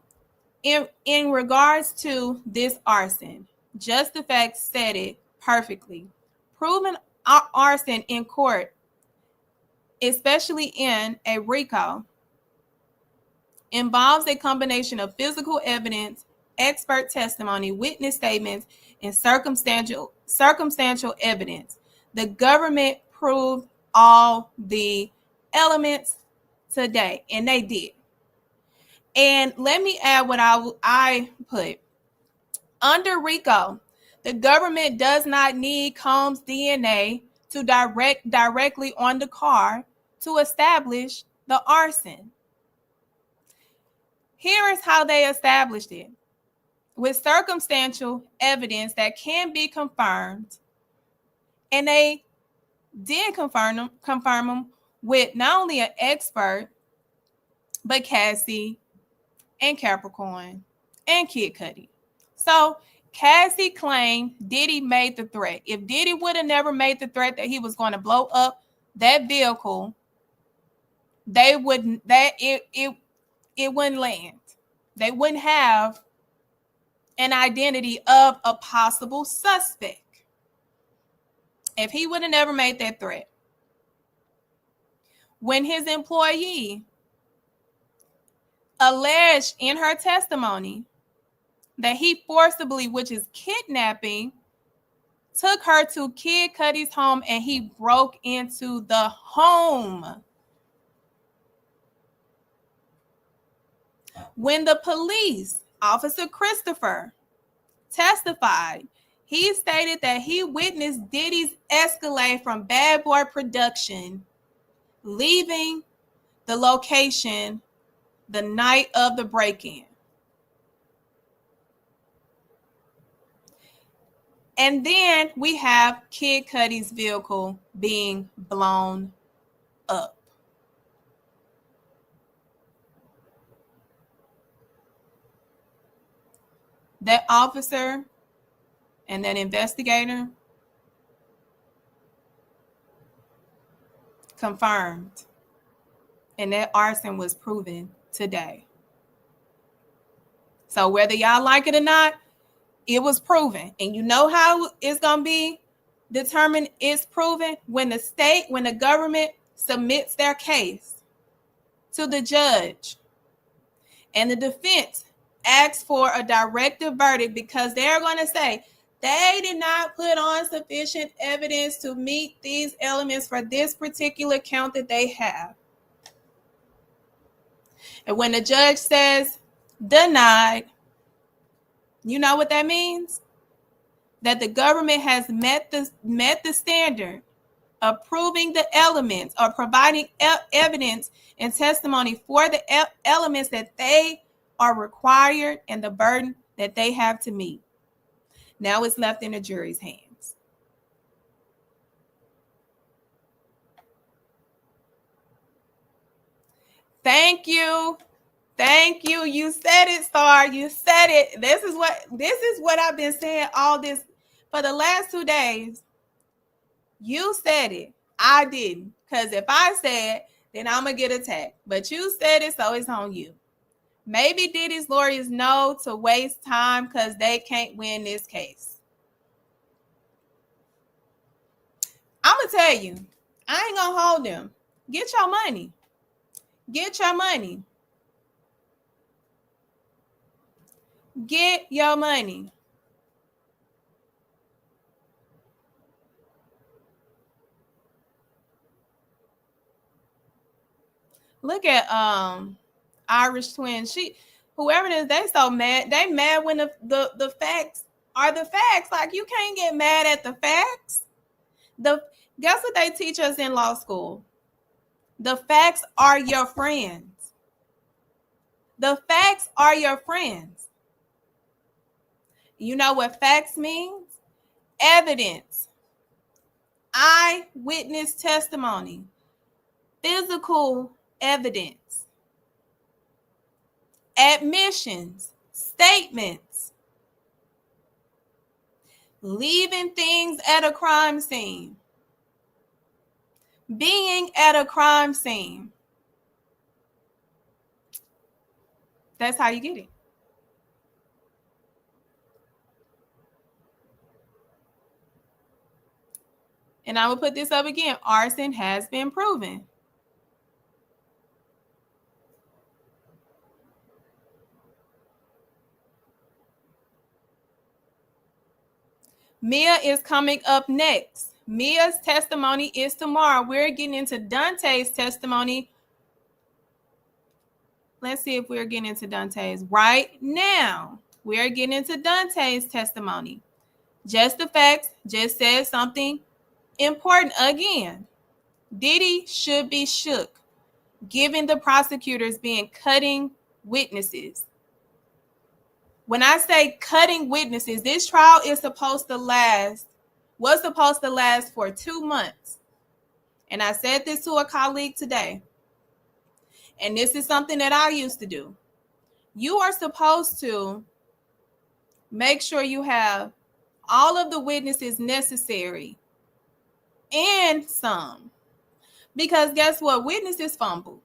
S1: in regards to this arson, just the facts said it perfectly. Proven arson in court, especially in a RICO, involves a combination of physical evidence, expert testimony, witness statements, and circumstantial evidence. The government proved all the elements today, and they did. And let me add what I put. Under RICO, the government does not need Combs' DNA to directly on the car to establish the arson. Here is how they established it. With circumstantial evidence that can be confirmed, and they did confirm them with not only an expert, but Cassie and Capricorn and Kid Cudi. So Cassie claimed Diddy made the threat. If Diddy would have never made the threat that he was going to blow up that vehicle, it wouldn't land. They wouldn't have an identity of a possible suspect if he would have never made that threat. When his employee alleged in her testimony that he forcibly, which is kidnapping, took her to Kid Cudi's home and he broke into the home. When the police, Officer Christopher, testified, he stated that he witnessed Diddy's Escalade from Bad Boy Production leaving the location the night of the break-in. And then we have Kid Cudi's vehicle being blown up. That officer and that investigator confirmed, and that arson was proven today. So whether y'all like it or not, it was proven. And you know how it's going to be determined it's proven? When the government submits their case to the judge and the defense asks for a directive verdict, because they're going to say they did not put on sufficient evidence to meet these elements for this particular count that they have. And when the judge says denied, you know what that means? That the government has met the standard of proving the elements or providing evidence and testimony for the elements that they are required and the burden that they have to meet. Now it's left in the jury's hands. Thank you. Thank you. You said it, Star. You said it. This is what I've been saying all this for the last 2 days. You said it. I didn't. Because if I said, then I'm going to get attacked. But you said it, so it's on you. Maybe Diddy's lawyers know to waste time because they can't win this case. I'm going to tell you, I ain't going to hold them. Get your money. Get your money. Get your money. Look at Irish twin. Whoever it is, they so mad. They mad when the facts are the facts. Like, you can't get mad at the facts. Guess what they teach us in law school? The facts are your friends. The facts are your friends. You know what facts means? Evidence, eyewitness testimony, physical evidence, admissions, statements, leaving things at a crime scene, being at a crime scene. That's how you get it. And I will put this up again. Arson has been proven. Mia is coming up next. Mia's testimony is tomorrow. We're getting into Dante's testimony. Let's see if we're getting into Dante's right now. We're getting into Dante's testimony. Just the facts, just said something important again. Diddy should be shook, given the prosecutors being cutting witnesses. When I say cutting witnesses, this trial was supposed to last for 2 months. And I said this to a colleague today. And this is something that I used to do. You are supposed to make sure you have all of the witnesses necessary and some. Because guess what? Witnesses fumble.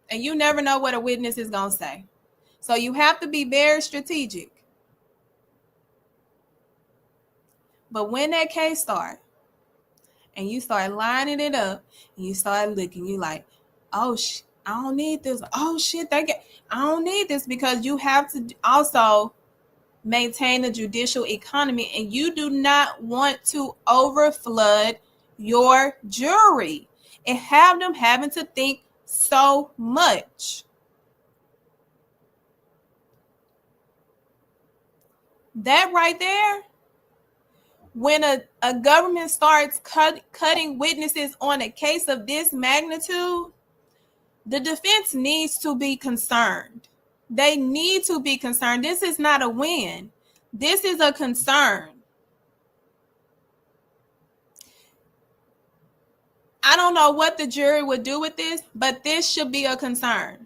S1: And you never know what a witness is going to say. So you have to be very strategic. But when that case starts, and you start lining it up, and you start looking, you like, oh, I don't need this. Oh, shit, I don't need this, because you have to also maintain the judicial economy, and you do not want to overflood your jury and have them having to think so much. That right there, when a government starts cutting witnesses on a case of this magnitude, the defense needs to be concerned. They need to be concerned. This is not a win. This is a concern. I don't know what the jury would do with this, but this should be a concern.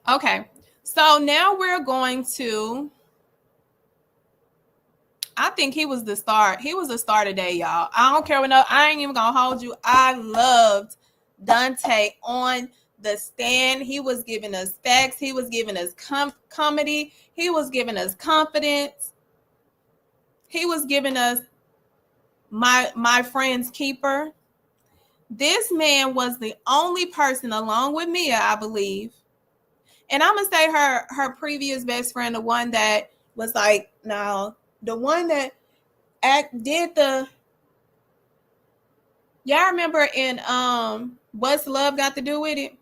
S1: Okay, so now we're going to, I think he was the star. He was the star today, y'all. I don't care what, I ain't even gonna hold you. I loved Dante on the stand. He was giving us facts. He was giving us comedy. He was giving us confidence. He was giving us my friend's keeper. This man was the only person, along with Mia, I believe. And I'm gonna say her previous best friend, the one that was like, no, the one that did the, y'all remember in What's Love Got to Do with It?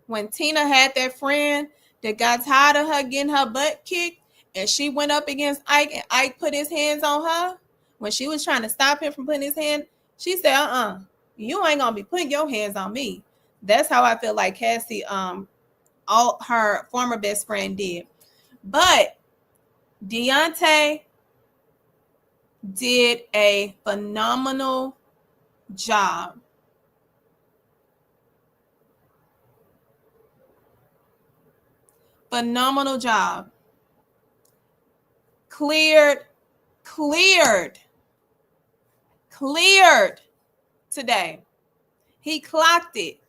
S1: When Tina had that friend that got tired of her getting her butt kicked, and she went up against Ike, and Ike put his hands on her when she was trying to stop him from putting his hand. She said, you ain't gonna be putting your hands on me. That's how I feel like Cassie, all her former best friend did. But Deontay did a phenomenal job. Phenomenal job. Cleared today. He clocked it.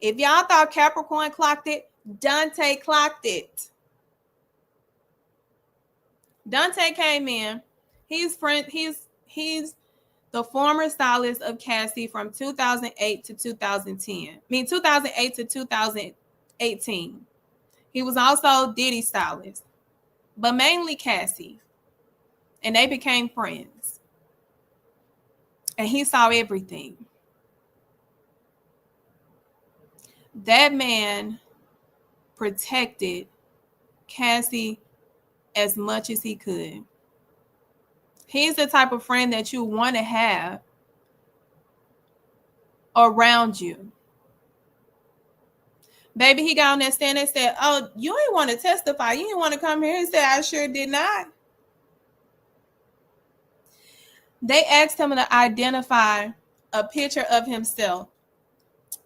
S1: If y'all thought Capricorn clocked it, Dante clocked it. Dante came in. He's the former stylist of Cassie from 2008 to 2010. 2008 to 2018. He was also Diddy stylist, but mainly Cassie. And they became friends. And he saw everything. That man protected Cassie as much as he could. He's the type of friend that you want to have around you. Baby, he got on that stand and said, oh, you ain't want to testify. You didn't want to come here. He said, I sure did not. They asked him to identify a picture of himself.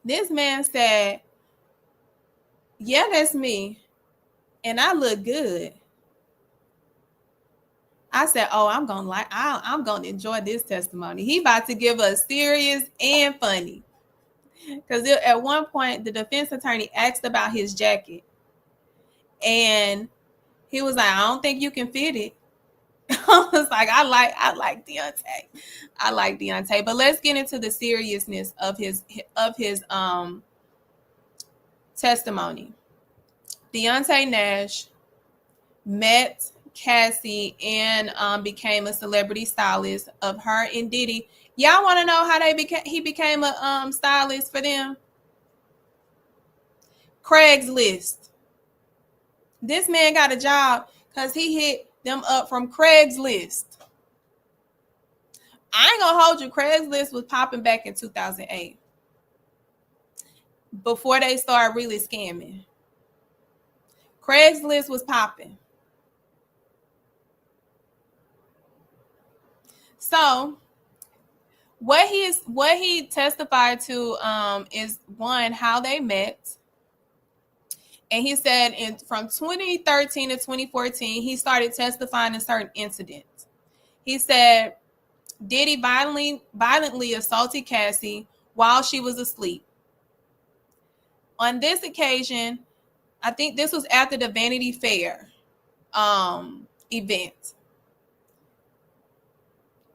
S1: This man said, yeah, that's me. And I look good. I said, oh, I'm going to enjoy this testimony. He about to give us serious and funny. Because at one point, the defense attorney asked about his jacket. And he was like, I don't think you can fit it. I was like, I like Deontay. I like Deontay. But let's get into the seriousness of his testimony. Deontay Nash met Cassie and became a celebrity stylist of her and Diddy. Y'all want to know how he became a stylist for them? Craigslist. This man got a job because he hit them up from Craigslist. I ain't gonna hold you. Craigslist was popping back in 2008 before they started really scamming. Craigslist was popping. So what he testified to is one, how they met. And he said from 2013 to 2014, he started testifying in certain incidents. He said Diddy violently assaulted Cassie while she was asleep. On this occasion, I think this was after the Vanity Fair event.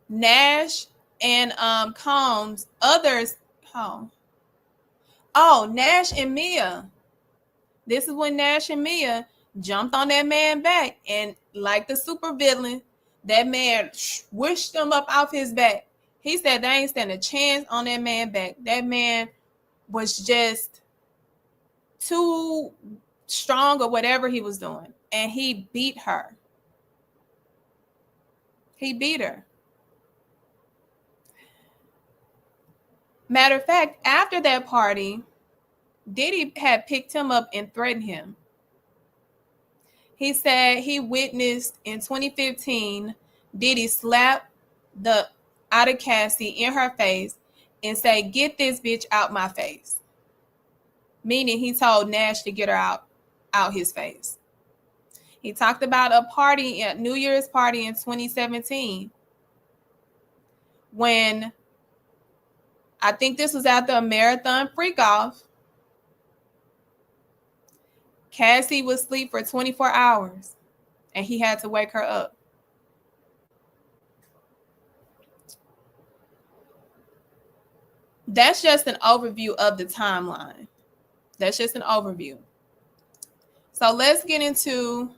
S1: Nash and Combs, others, Nash and Mia. This is when Nash and Mia jumped on that man back, and like the super villain, that man wished him up off his back. He said they ain't stand a chance on that man back. That man was just too strong or whatever he was doing, and he beat her. He beat her. Matter of fact, after that party, Diddy had picked him up and threatened him. He said he witnessed in 2015 Diddy slap the out of Cassie in her face and say, "Get this bitch out my face." Meaning he told Nash to get her out his face. He talked about a party, a New Year's party in 2017 when I think this was after a marathon freak off. Cassie was asleep for 24 hours and he had to wake her up. That's just an overview of the timeline. That's just an overview. So let's get into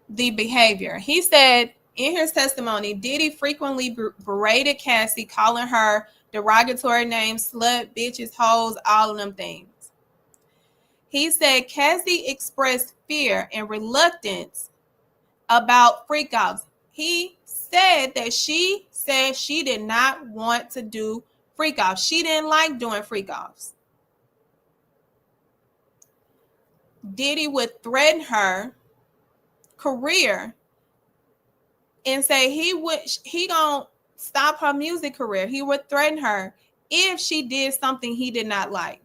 S1: the behavior. He said in his testimony, Diddy frequently berated Cassie, calling her derogatory names, slut, bitches, hoes, all of them things. He said Cassie expressed fear and reluctance about freak-offs. He said that she did not want to do freak-offs. She didn't like doing freak-offs. Diddy would threaten her career and say he gonna stop her music career. He would threaten her if she did something he did not like.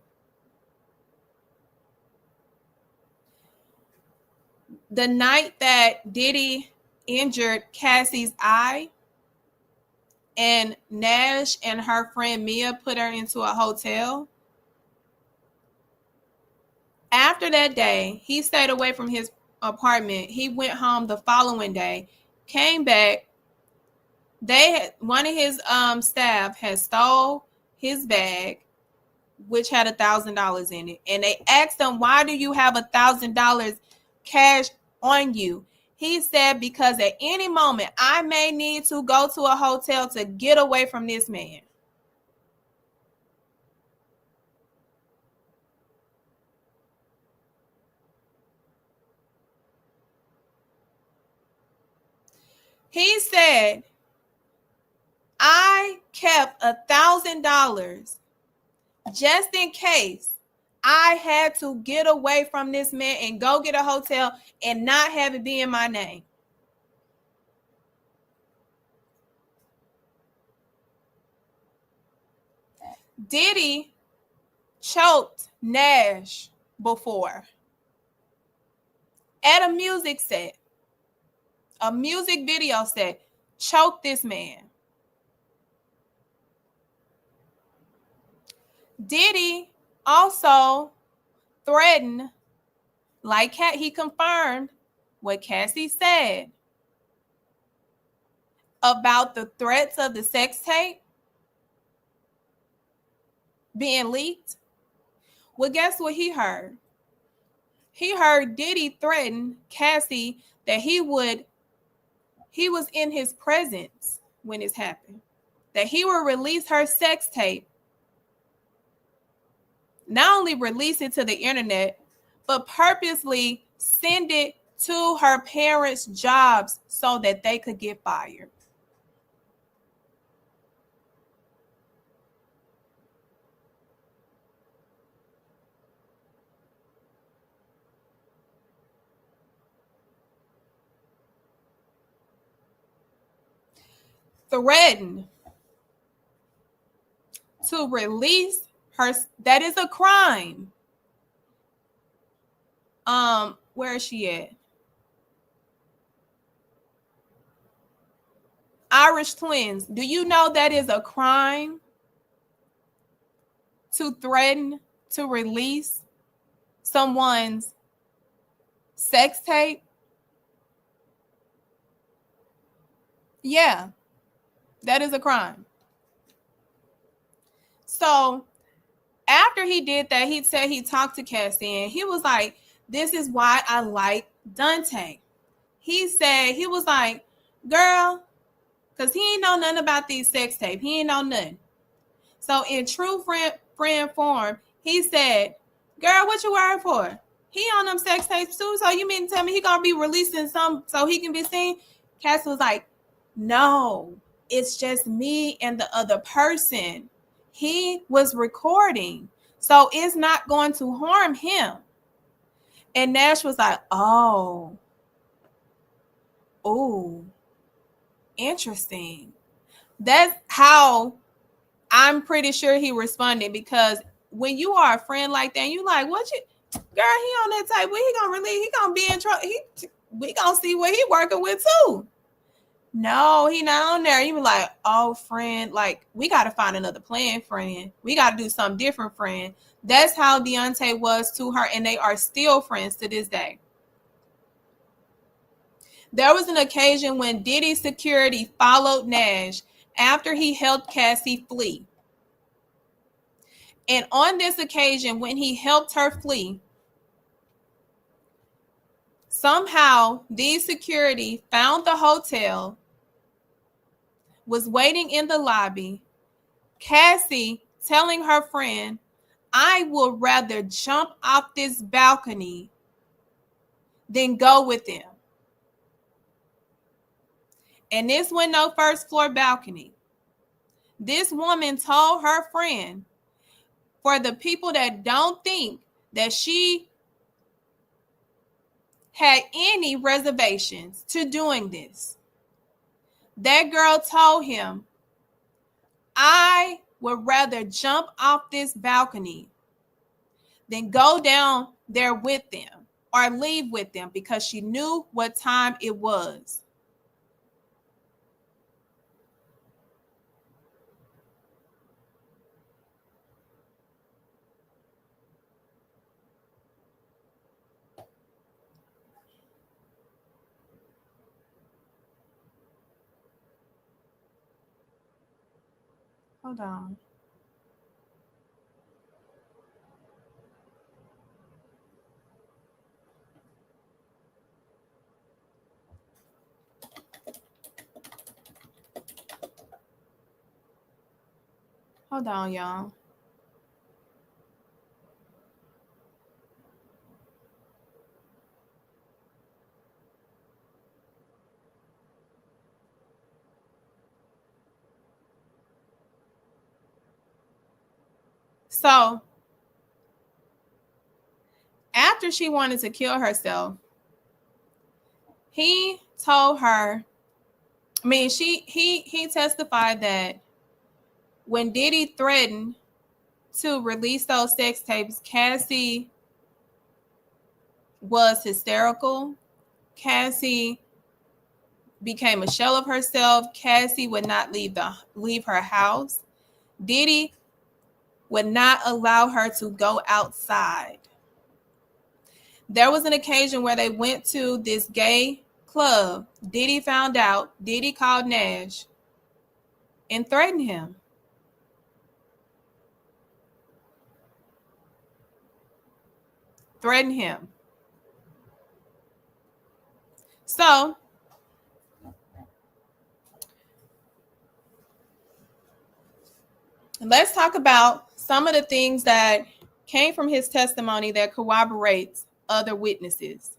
S1: The night that Diddy injured Cassie's eye and Nash and her friend Mia put her into a hotel, after that day, he stayed away from his apartment. He went home the following day, came back. One of his staff had stole his bag, which had $1,000 in it. And they asked him, "Why do you have $1,000 cash on you?" He said, "Because at any moment I may need to go to a hotel to get away from this man." He said, "I kept $1,000 just in case I had to get away from this man and go get a hotel and not have it be in my name." Diddy choked Nash before at a music set, a music video set, choked this man. Diddy also threatened, like he confirmed what Cassie said about the threats of the sex tape being leaked. Well, guess what he heard? He heard Diddy threaten Cassie that he was in his presence when this happened, that he would release her sex tape, not only release it to the internet, but purposely send it to her parents' jobs so that they could get fired. Threaten to release her, that is a crime. Where is she at? Irish twins. Do you know that is a crime to threaten to release someone's sex tape? Yeah, that is a crime. So after he did that, he said he talked to Cassie and he was like, this is why I like Dante. He said, he was like, girl, because he ain't know nothing about these sex tapes. He ain't know nothing. So in true friend form, he said, girl, what you worried for? He on them sex tapes too. So you mean to tell me he gonna be releasing some so he can be seen? Cassie was like, no, it's just me and the other person. He was recording, so it's not going to harm him. And Nash was like, oh, interesting. That's how I'm pretty sure he responded, because when you are a friend like that, you like, what you, girl, he on that type, what he gonna release? He gonna be in trouble. We gonna see what he working with too. No, he not on there. You be like, oh, friend, like, we got to find another plan, friend. We got to do something different, friend. That's how Deontay was to her, and they are still friends to this day. There was an occasion when Diddy security followed Nash after he helped Cassie flee. And on this occasion, when he helped her flee, somehow these security found the hotel, was waiting in the lobby, Cassie telling her friend, I would rather jump off this balcony than go with them. And this was no first floor balcony. This woman told her friend, for the people that don't think that she had any reservations to doing this, that girl told him, I would rather jump off this balcony than go down there with them or leave with them, because she knew what time it was. Hold on. Hold on, y'all. So after she wanted to kill herself, he told her, he testified that when Diddy threatened to release those sex tapes, Cassie was hysterical. Cassie became a shell of herself. Cassie would not leave her house. Diddy would not allow her to go outside. There was an occasion where they went to this gay club. Diddy found out. Diddy called Nash and threatened him. So let's talk about some of the things that came from his testimony that corroborates other witnesses.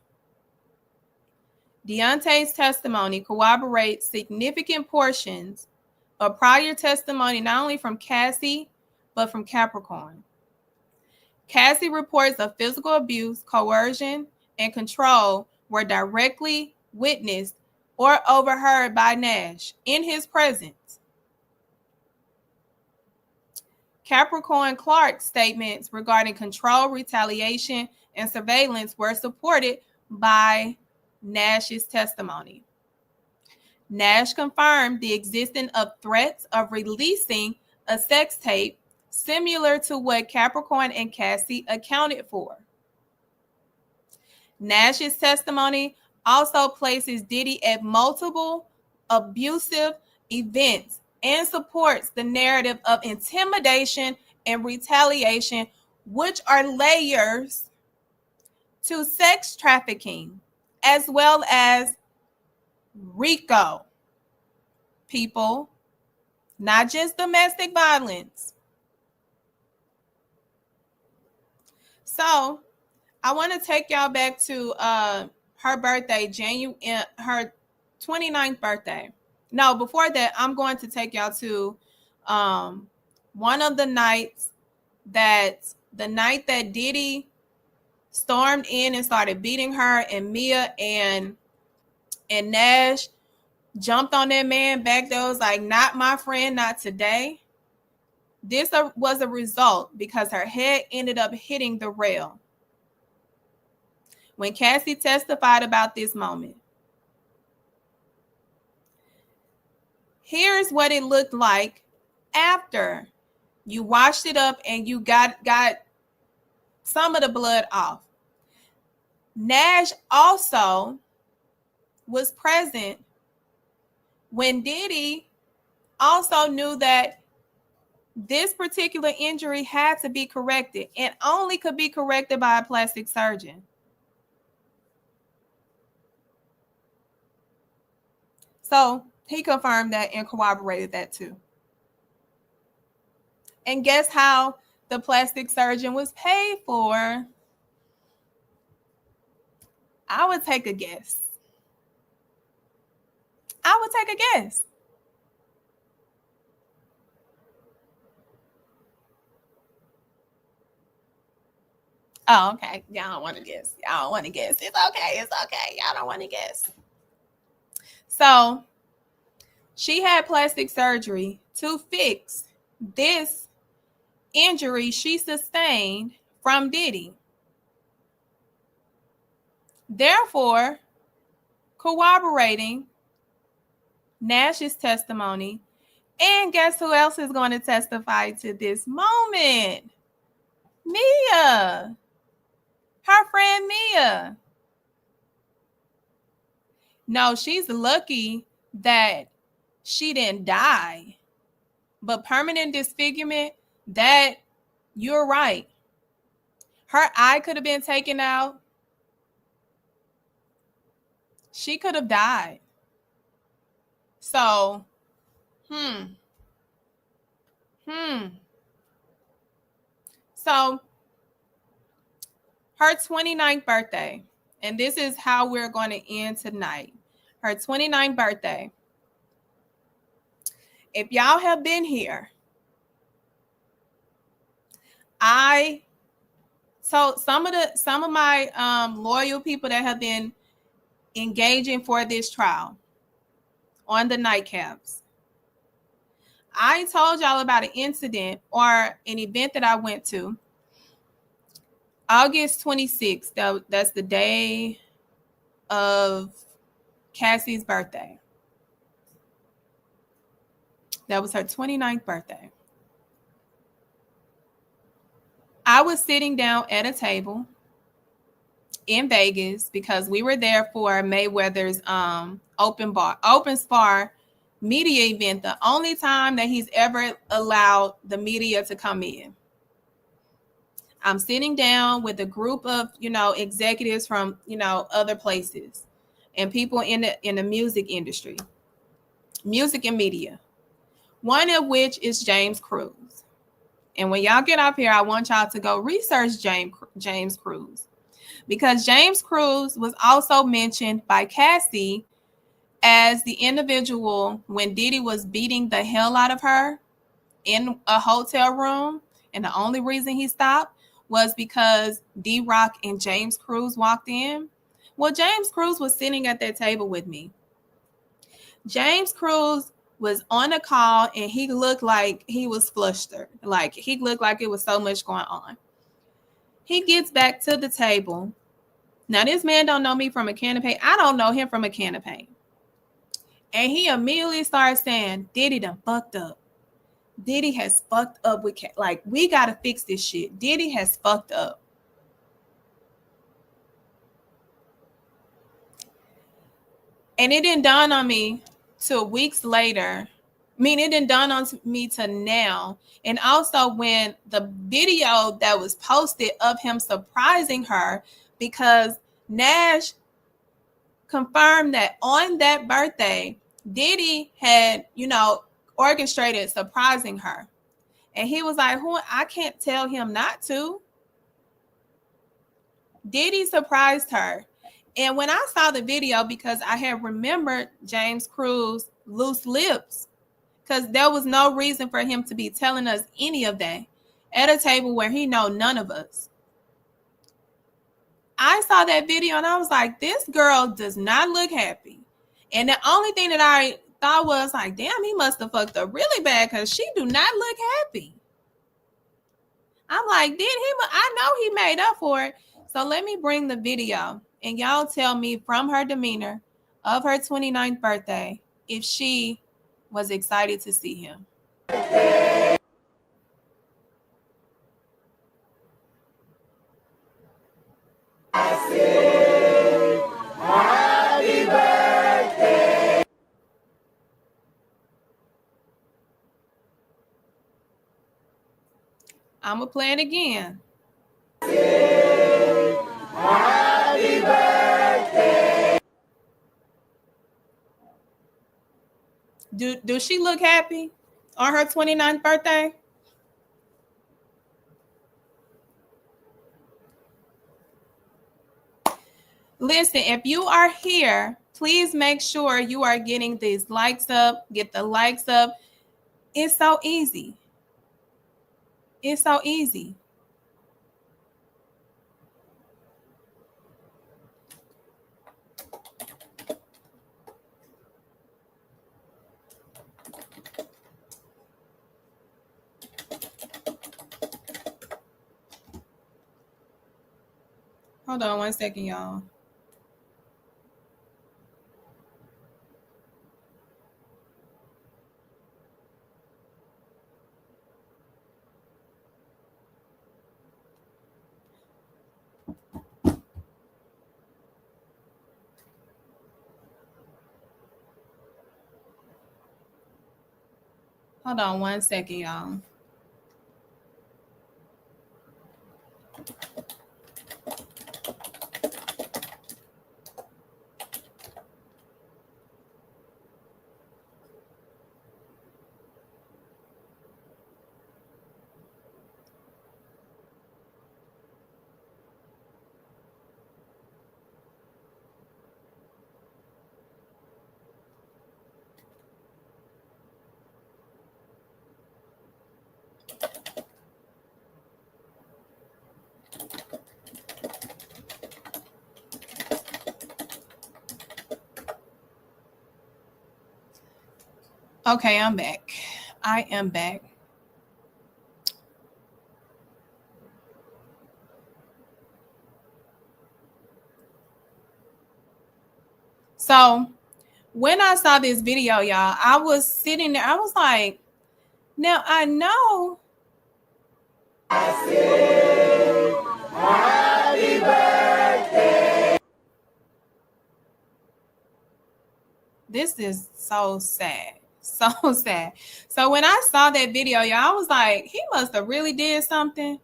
S1: Deontay's testimony corroborates significant portions of prior testimony, not only from Cassie, but from Capricorn. Cassie reports of physical abuse, coercion, and control were directly witnessed or overheard by Nash in his presence. Capricorn Clark's statements regarding control, retaliation, and surveillance were supported by Nash's testimony. Nash confirmed the existence of threats of releasing a sex tape similar to what Capricorn and Cassie accounted for. Nash's testimony also places Diddy at multiple abusive events and supports the narrative of intimidation and retaliation, which are layers to sex trafficking, as well as RICO. People, not just domestic violence. So I want to take y'all back to her birthday, her 29th birthday. No, before that, I'm going to take y'all to one of the nights the night that Diddy stormed in and started beating her, and Mia and Nash jumped on that man back there, was like, not my friend, not today. This was a result because her head ended up hitting the rail. When Cassie testified about this moment, here's what it looked like after you washed it up and you got some of the blood off. Nash also was present when Diddy also knew that this particular injury had to be corrected and only could be corrected by a plastic surgeon. So he confirmed that and corroborated that too. And guess how the plastic surgeon was paid for? I would take a guess. Oh, okay. Y'all don't want to guess. It's okay. Y'all don't want to guess. So she had plastic surgery to fix this injury she sustained from Diddy. Therefore, corroborating Nash's testimony. And guess who else is going to testify to this moment? Mia. Her friend Mia. No, she's lucky that she didn't die. But permanent disfigurement, that you're right. Her eye could have been taken out. She could have died. So, So, her 29th birthday, and this is how we're going to end tonight. Her 29th birthday. If y'all have been here, so some of my loyal people that have been engaging for this trial on the nightcaps, I told y'all about an incident or an event that I went to August 26th. That's the day of Cassie's birthday. That was her 29th birthday. I was sitting down at a table in Vegas because we were there for Mayweather's open spar media event, the only time that he's ever allowed the media to come in. I'm sitting down with a group of, executives from, other places. and people in the music industry, music and media. One of which is James Cruz. And when y'all get up here, I want y'all to go research James Cruz, because James Cruz was also mentioned by Cassie as the individual when Diddy was beating the hell out of her in a hotel room. And the only reason he stopped was because D-Rock and James Cruz walked in. Well, James Cruz was sitting at that table with me. James Cruz was on a call and he looked like he was flustered. Like he looked like it was so much going on. He gets back to the table. Now, this man don't know me from a can of paint. I don't know him from a can of paint. And he immediately starts saying, Diddy done fucked up. Diddy has fucked up with like, we got to fix this shit. Diddy has fucked up. And it didn't dawn on me till weeks later. I mean, it didn't dawn on me till now. And also when the video that was posted of him surprising her, because Nash confirmed that on that birthday, Diddy had, orchestrated surprising her. And he was like, I can't tell him not to. Diddy surprised her. And when I saw the video, because I had remembered James Cruz loose lips, because there was no reason for him to be telling us any of that at a table where he know none of us. I saw that video and I was like, this girl does not look happy. And the only thing that I thought was like, damn, he must have fucked up really bad because she do not look happy. I'm like, did he? I know he made up for it. So let me bring the video and y'all tell me from her demeanor of her 29th birthday if she was excited to see him. Happy birthday. I'm going to play it again. Happy birthday. Do she look happy on her 29th birthday? Listen, if you are here, please make sure you are getting these likes up. Get the likes up. It's so easy. It's so easy. Hold on one second, y'all. Hold on one second, y'all. Okay, I'm back. I am back. So when I saw this video, y'all, I was sitting there. I was like, now I know. Happy birthday. This is so sad. So sad. So when I saw that video, y'all, I was like, he must have really did something,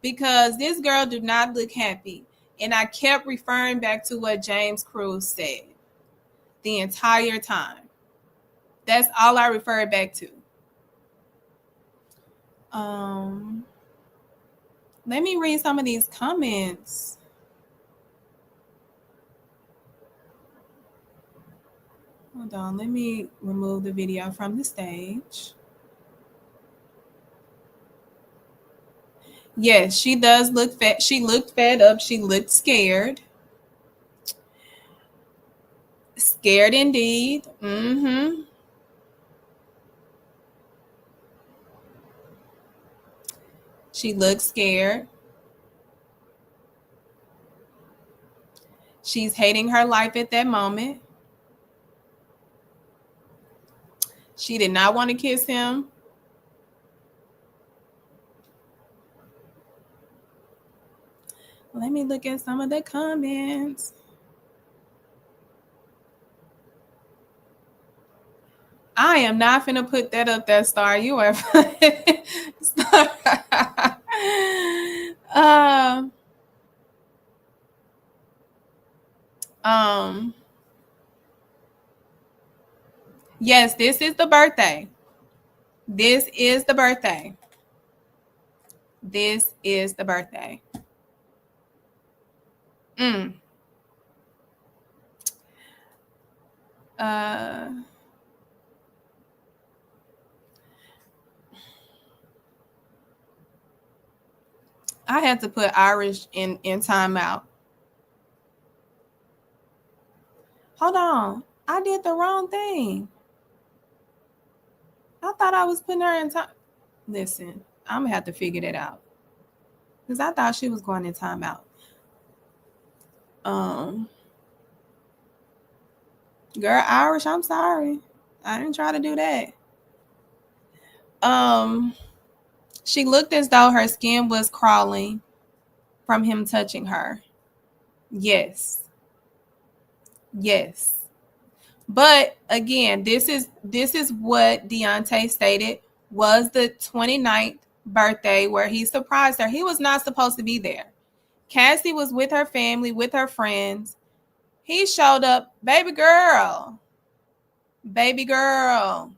S1: because this girl did not look happy. And I kept referring back to what James Cruz said. the entire time. That's all I refer it back to. Let me read some of these comments. Hold on, let me remove the video from the stage. Yes, she does look fed. She looked fed up. She looked scared. Scared indeed. Mm-hmm. She looked scared. She's hating her life at that moment. She did not want to kiss him. Let me look at some of the comments. I am not finna put that up there, Star. You are Star. Yes, this is the birthday. This is the birthday. This is the birthday. I had to put Irish in timeout. Hold on. I did the wrong thing. I thought I was putting her in time. Listen, I'm going to have to figure that out. Because I thought she was going in timeout. Girl, Irish, I'm sorry. I didn't try to do that. She looked as though her skin was crawling from him touching her. Yes. Yes. But again, this is what Deontay stated was the 29th birthday where he surprised her. He was not supposed to be there. Cassie was with her family, with her friends. He showed up, baby girl. Baby girl.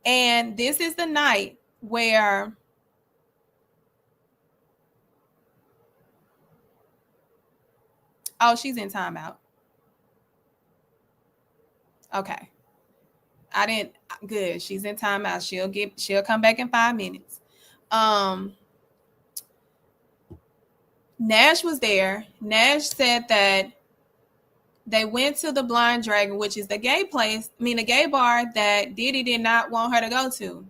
S1: And this is the night where she's in timeout. Okay. Good. She's in timeout. She'll come back in 5 minutes. Nash was there. Nash said that they went to the Blind Dragon, which is the gay bar that Diddy did not want her to go to.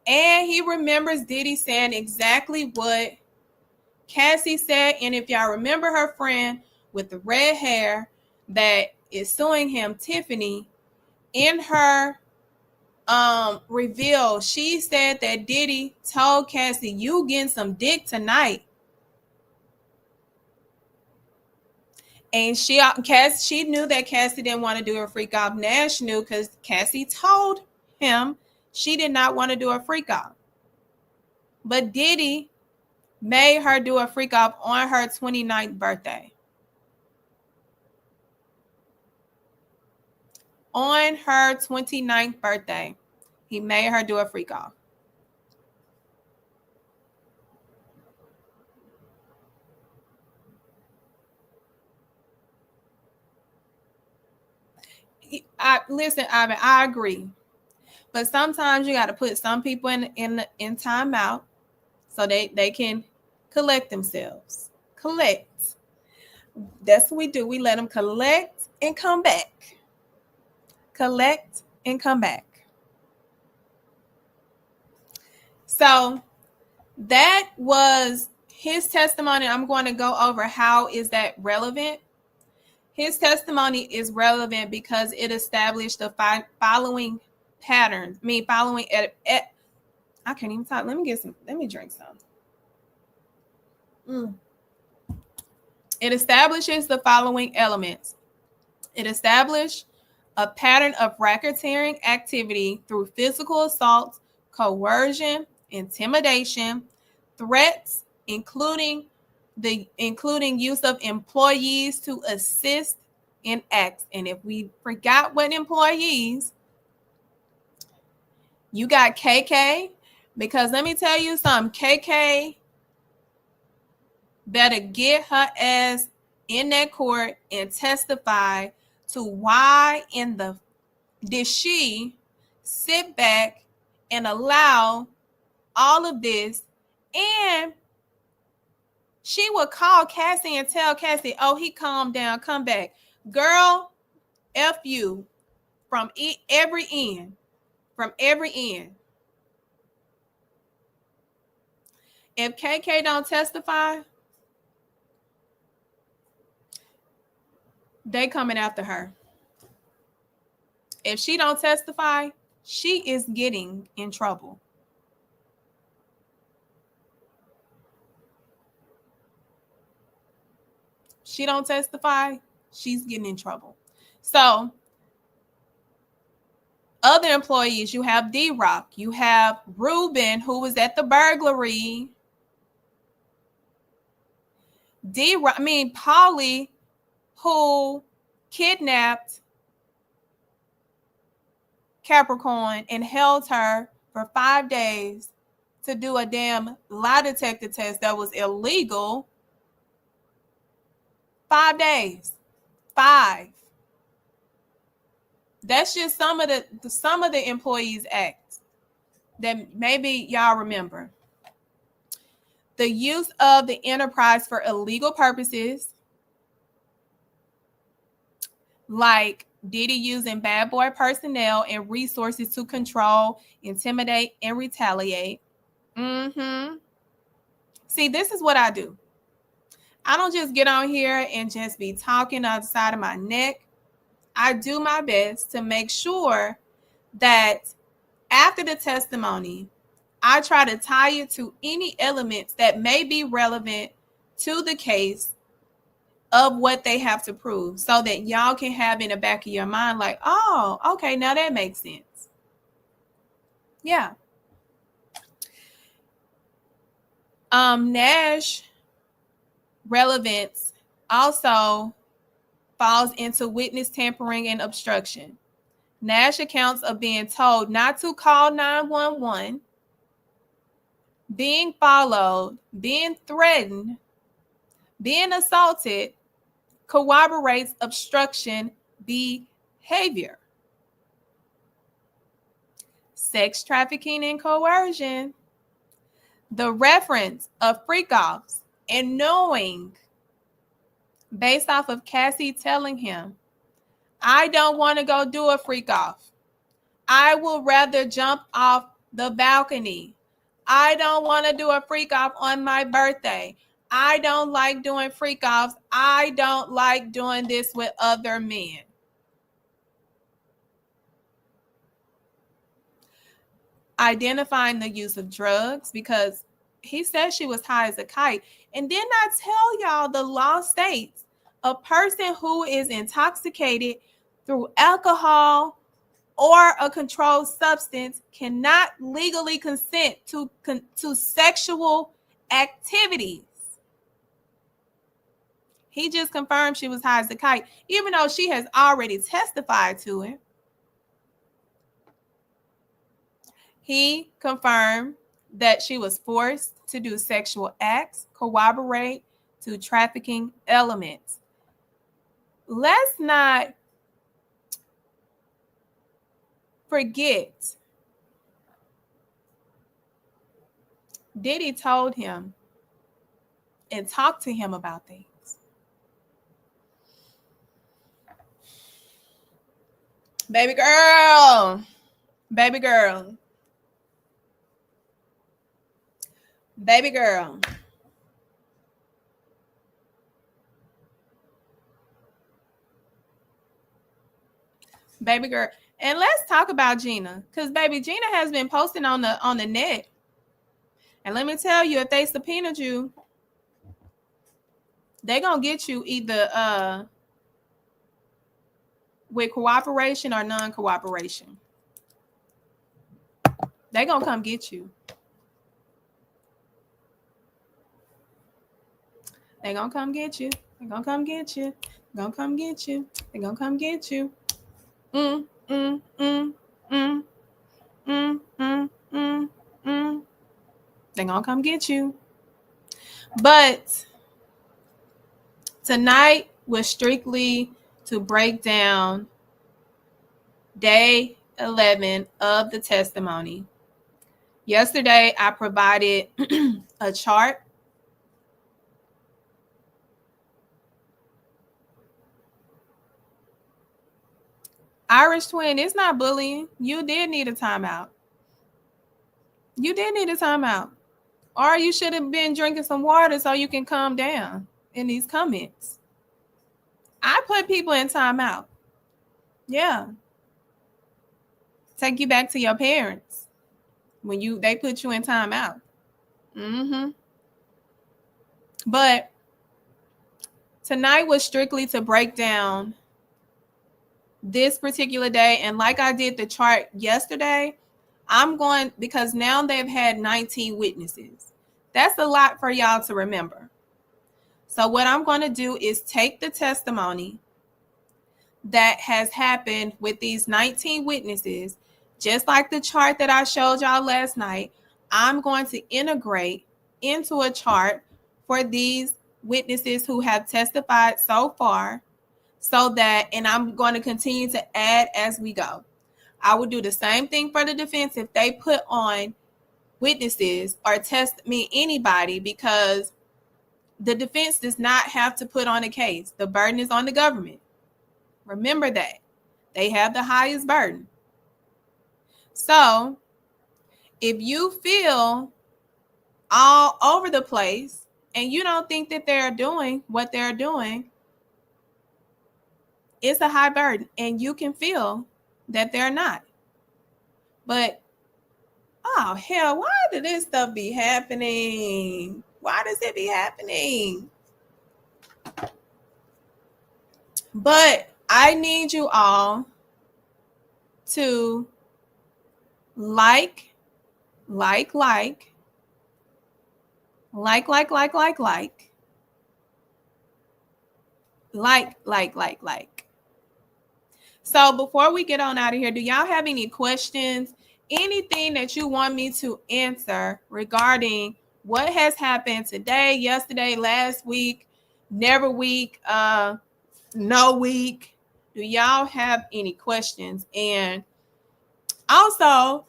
S1: And he remembers Diddy saying exactly what Cassie said. And if y'all remember her friend with the red hair that is suing him, Tiffany, in her reveal, she said that Diddy told Cassie, "You getting some dick tonight." And she knew that Cassie didn't want to do a freak off. Nash knew because Cassie told him she did not want to do a freak off. But Diddy made her do a freak off on her 29th birthday. On her 29th birthday, he made her do a freak off. Listen, Ivan, I agree. But sometimes you got to put some people in timeout so they can collect themselves. Collect. That's what we do. We let them collect and come back. Collect and come back. So that was his testimony. I'm going to go over how is that relevant. His testimony is relevant because it established the following patterns. I can't even talk. Let me drink some. It establishes the following elements. It established a pattern of racketeering activity through physical assault, coercion, intimidation, threats, including use of employees to assist in X. And if we forgot what employees, you got KK, because let me tell you something, KK better get her ass in that court and testify to why in the did she sit back and allow all of this. And she would call Cassie and tell Cassie, oh, he calmed down, come back. Girl, F you from every end. From every end. If KK don't testify, they coming after her. If she don't testify, she is getting in trouble. She don't testify, she's getting in trouble. So other employees, you have D-Rock, you have Ruben, who was at the burglary. Polly, who kidnapped Capricorn and held her for 5 days to do a damn lie detector test that was illegal. 5 days. 5. That's just some of the employees' acts that maybe y'all remember. The use of the enterprise for illegal purposes, like Diddy using bad boy personnel and resources to control, intimidate, and retaliate. See, this is what I do. I don't just get on here and just be talking on the side of my neck. I do my best to make sure that after the testimony, I try to tie it to any elements that may be relevant to the case of what they have to prove, so that y'all can have in the back of your mind like, oh, okay, now that makes sense. Yeah. Nash relevance also falls into witness tampering and obstruction. Nash accounts of being told not to call 911, being followed, being threatened, being assaulted, corroborates obstruction behavior. Sex trafficking and coercion. The reference of freak-offs and knowing, based off of Cassie telling him, I don't want to go do a freak-off. I will rather jump off the balcony. I don't want to do a freak-off on my birthday. I don't like doing freak-offs. I don't like doing this with other men. Identifying the use of drugs, because he said she was high as a kite. And didn't I tell y'all the law states a person who is intoxicated through alcohol or a controlled substance cannot legally consent to sexual activities. He just confirmed she was high as a kite, even though she has already testified to it. He confirmed that she was forced to do sexual acts, corroborate to trafficking elements. Let's not forget, Diddy told him and talked to him about things. Baby girl, baby girl, baby girl. Baby girl. And let's talk about Gina, because baby Gina has been posting on the net. And let me tell you, if they subpoenaed you, they're gonna get you either with cooperation or non-cooperation. They're gonna come get you. They're gonna come get you. They're gonna come get you. Gonna come get you. They're gonna come get you. Mm, mm, mm, mm, mm, mm, mm, mm. They're gonna come get you. But tonight was strictly to break down day 11 of the testimony. Yesterday, I provided a chart. Irish twin, it's not bullying. You did need a timeout. You did need a timeout. Or you should have been drinking some water so you can calm down in these comments. I put people in timeout. Yeah. Take you back to your parents when they put you in timeout. Mm-hmm. But tonight was strictly to break down this particular day. And like I did the chart yesterday, I'm going, because now they've had 19 witnesses. That's a lot for y'all to remember. So what I'm going to do is take the testimony that has happened with these 19 witnesses, just like the chart that I showed y'all last night. I'm going to integrate into a chart for these witnesses who have testified so far, so that, and I'm going to continue to add as we go. I will do the same thing for the defense if they put on witnesses or test me anybody, because the defense does not have to put on a case. The burden is on the government. Remember that. They have the highest burden. So if you feel all over the place and you don't think that they're doing what they're doing, it's a high burden and you can feel that they're not. But, oh, hell, why did this stuff be happening? Why does it be happening? But I need you all to like, So before we get on out of here, do y'all have any questions? Anything that you want me to answer regarding what has happened today, yesterday, last week, never week, no week? Do y'all have any questions? And also,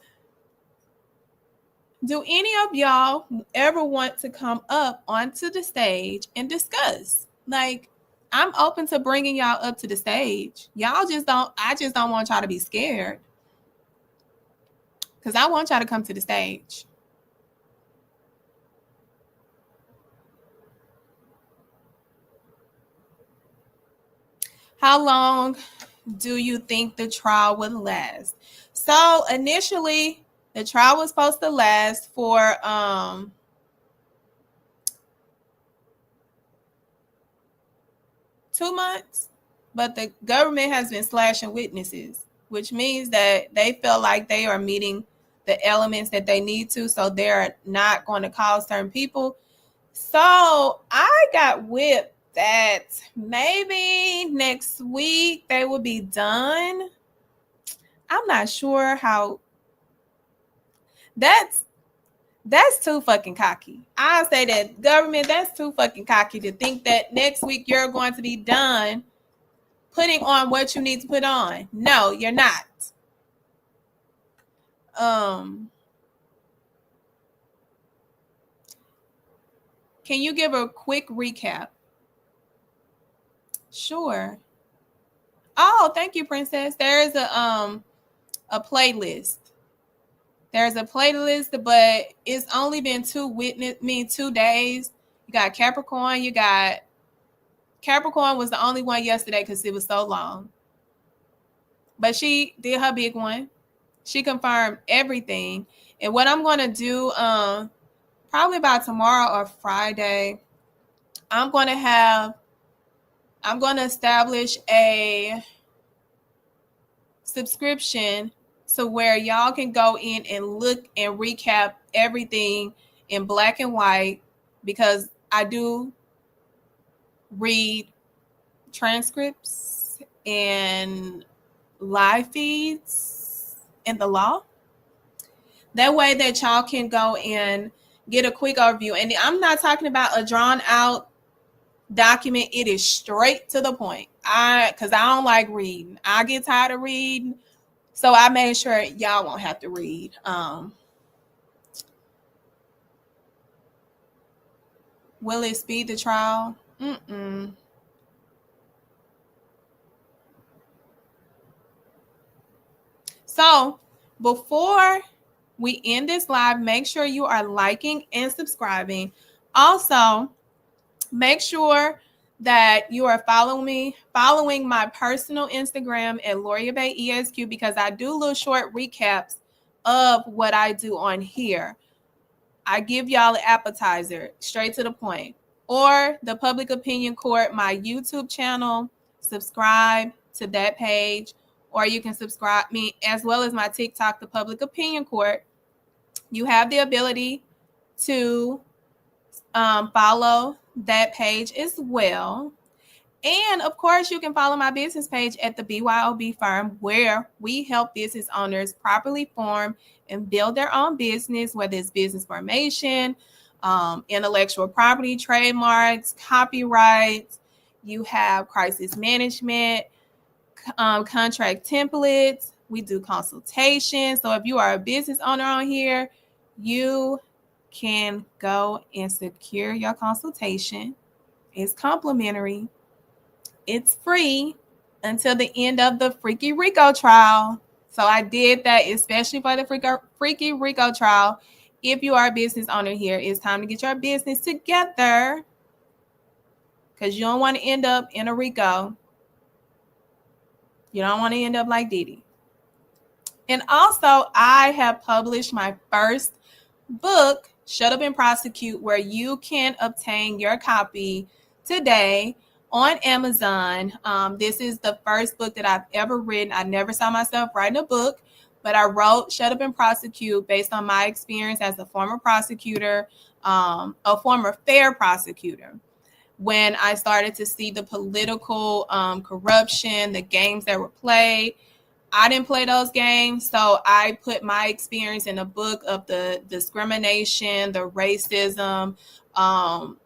S1: do any of y'all ever want to come up onto the stage and discuss? Like, I'm open to bringing y'all up to the stage. I just don't want y'all to be scared, because I want y'all to come to the stage. How long do you think the trial would last? So initially, the trial was supposed to last for 2 months, but the government has been slashing witnesses, which means that they feel like they are meeting the elements that they need to, so they're not going to call certain people. So I got whipped that maybe next week they will be done. I'm not sure how. That's too fucking cocky. I say that, government, that's too fucking cocky to think that next week you're going to be done putting on what you need to put on. No, you're not. Can you give a quick recap? Sure. Oh, thank you, Princess. There is a playlist. There's a playlist, but it's only been 2 days. You got Capricorn. Capricorn was the only one yesterday because it was so long. But she did her big one. She confirmed everything. And what I'm going to do, probably by tomorrow or Friday, I'm going to establish a subscription to where y'all can go in and look and recap everything in black and white, because I do read transcripts and live feeds in the law. That way that y'all can go and get a quick overview. And I'm not talking about a drawn out document. It is straight to the point. Because I don't like reading. I get tired of reading. So I made sure y'all won't have to read. Will it speed the trial? So before we end this live, make sure you are liking and subscribing. Also, make sure that you are following my personal Instagram at Loria Bay ESQ, because I do little short recaps of what I do on here. I give y'all an appetizer, straight to the point. Or the Public Opinion Court, my YouTube channel, subscribe to that page. Or you can subscribe me, as well as my TikTok, the Public Opinion Court. You have the ability to follow that page as well. And of course, you can follow my business page at the BYOB Firm, where we help business owners properly form and build their own business, whether it's business formation, intellectual property, trademarks, copyrights. You have crisis management, contract templates. We do consultations. So if you are a business owner on here, you can go and secure your consultation. It's complimentary. It's free until the end of the Freaky Rico trial. So I did that especially for the Freaky Rico trial. If you are a business owner here, it's time to get your business together, because you don't want to end up in a Rico. You don't want to end up like Diddy. And also, I have published my first book, Shut Up and Prosecute, where you can obtain your copy today on Amazon. This is the first book that I've ever written. I never saw myself writing a book, but I wrote Shut Up and Prosecute based on my experience as a former prosecutor, a former fair prosecutor. When I started to see the political corruption, the games that were played, I didn't play those games. So I put my experience in a book of the discrimination, the racism, how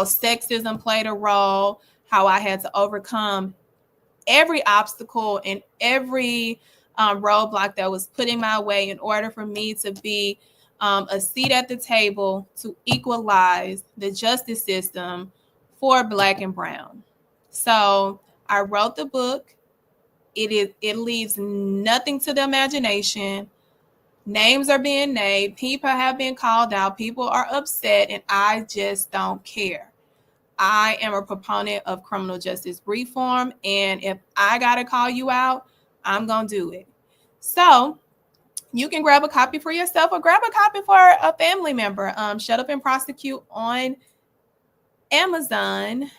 S1: sexism played a role, how I had to overcome every obstacle and every roadblock that was put in my way in order for me to be a seat at the table to equalize the justice system for Black and Brown. So I wrote the book. It leaves nothing to the imagination. Names are being named. People have been called out. People are upset, and I just don't care. I am a proponent of criminal justice reform, and if I gotta call you out, I'm gonna do it. So you can grab a copy for yourself or grab a copy for a family member. Shut Up and Prosecute on Amazon,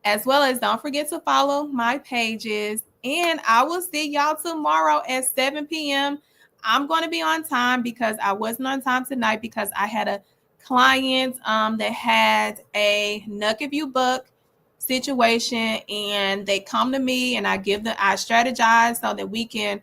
S1: as well as don't forget to follow my pages. And I will see y'all tomorrow at 7 p.m. I'm going to be on time because I wasn't on time tonight because I had a client that had a Nuck If You Buck situation, and they come to me and I strategize so that we can,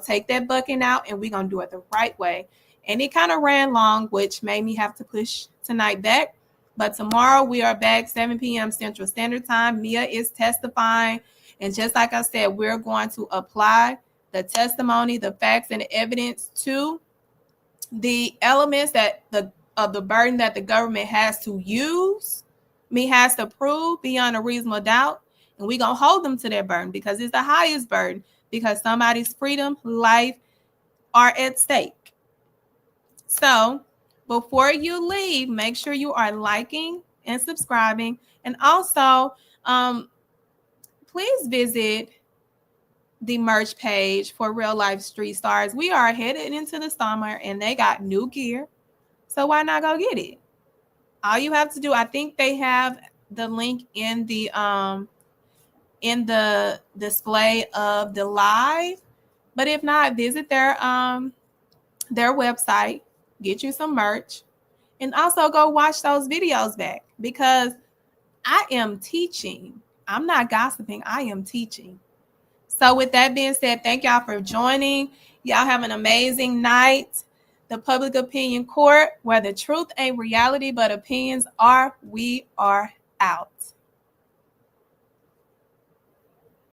S1: take that bucking out, and we're going to do it the right way. And it kind of ran long, which made me have to push tonight back. But tomorrow we are back 7 p.m. Central Standard Time. Mia is testifying. And just like I said, we're going to apply the testimony, the facts, and the evidence to the elements of the burden that the government has to has to prove beyond a reasonable doubt. And we're going to hold them to their burden because it's the highest burden, because somebody's freedom, life are at stake. So before you leave, make sure you are liking and subscribing. And also, please visit the merch page for Real Life Street Stars. We are headed into the summer and they got new gear. So why not go get it? All you have to do, I think they have the link in the display of the live. But if not, visit their website, get you some merch, and also go watch those videos back, because I am teaching I'm not gossiping. I am teaching. So with that being said, thank y'all for joining. Y'all have an amazing night. The Public Opinion Court, where the truth ain't reality, but opinions are, we are out.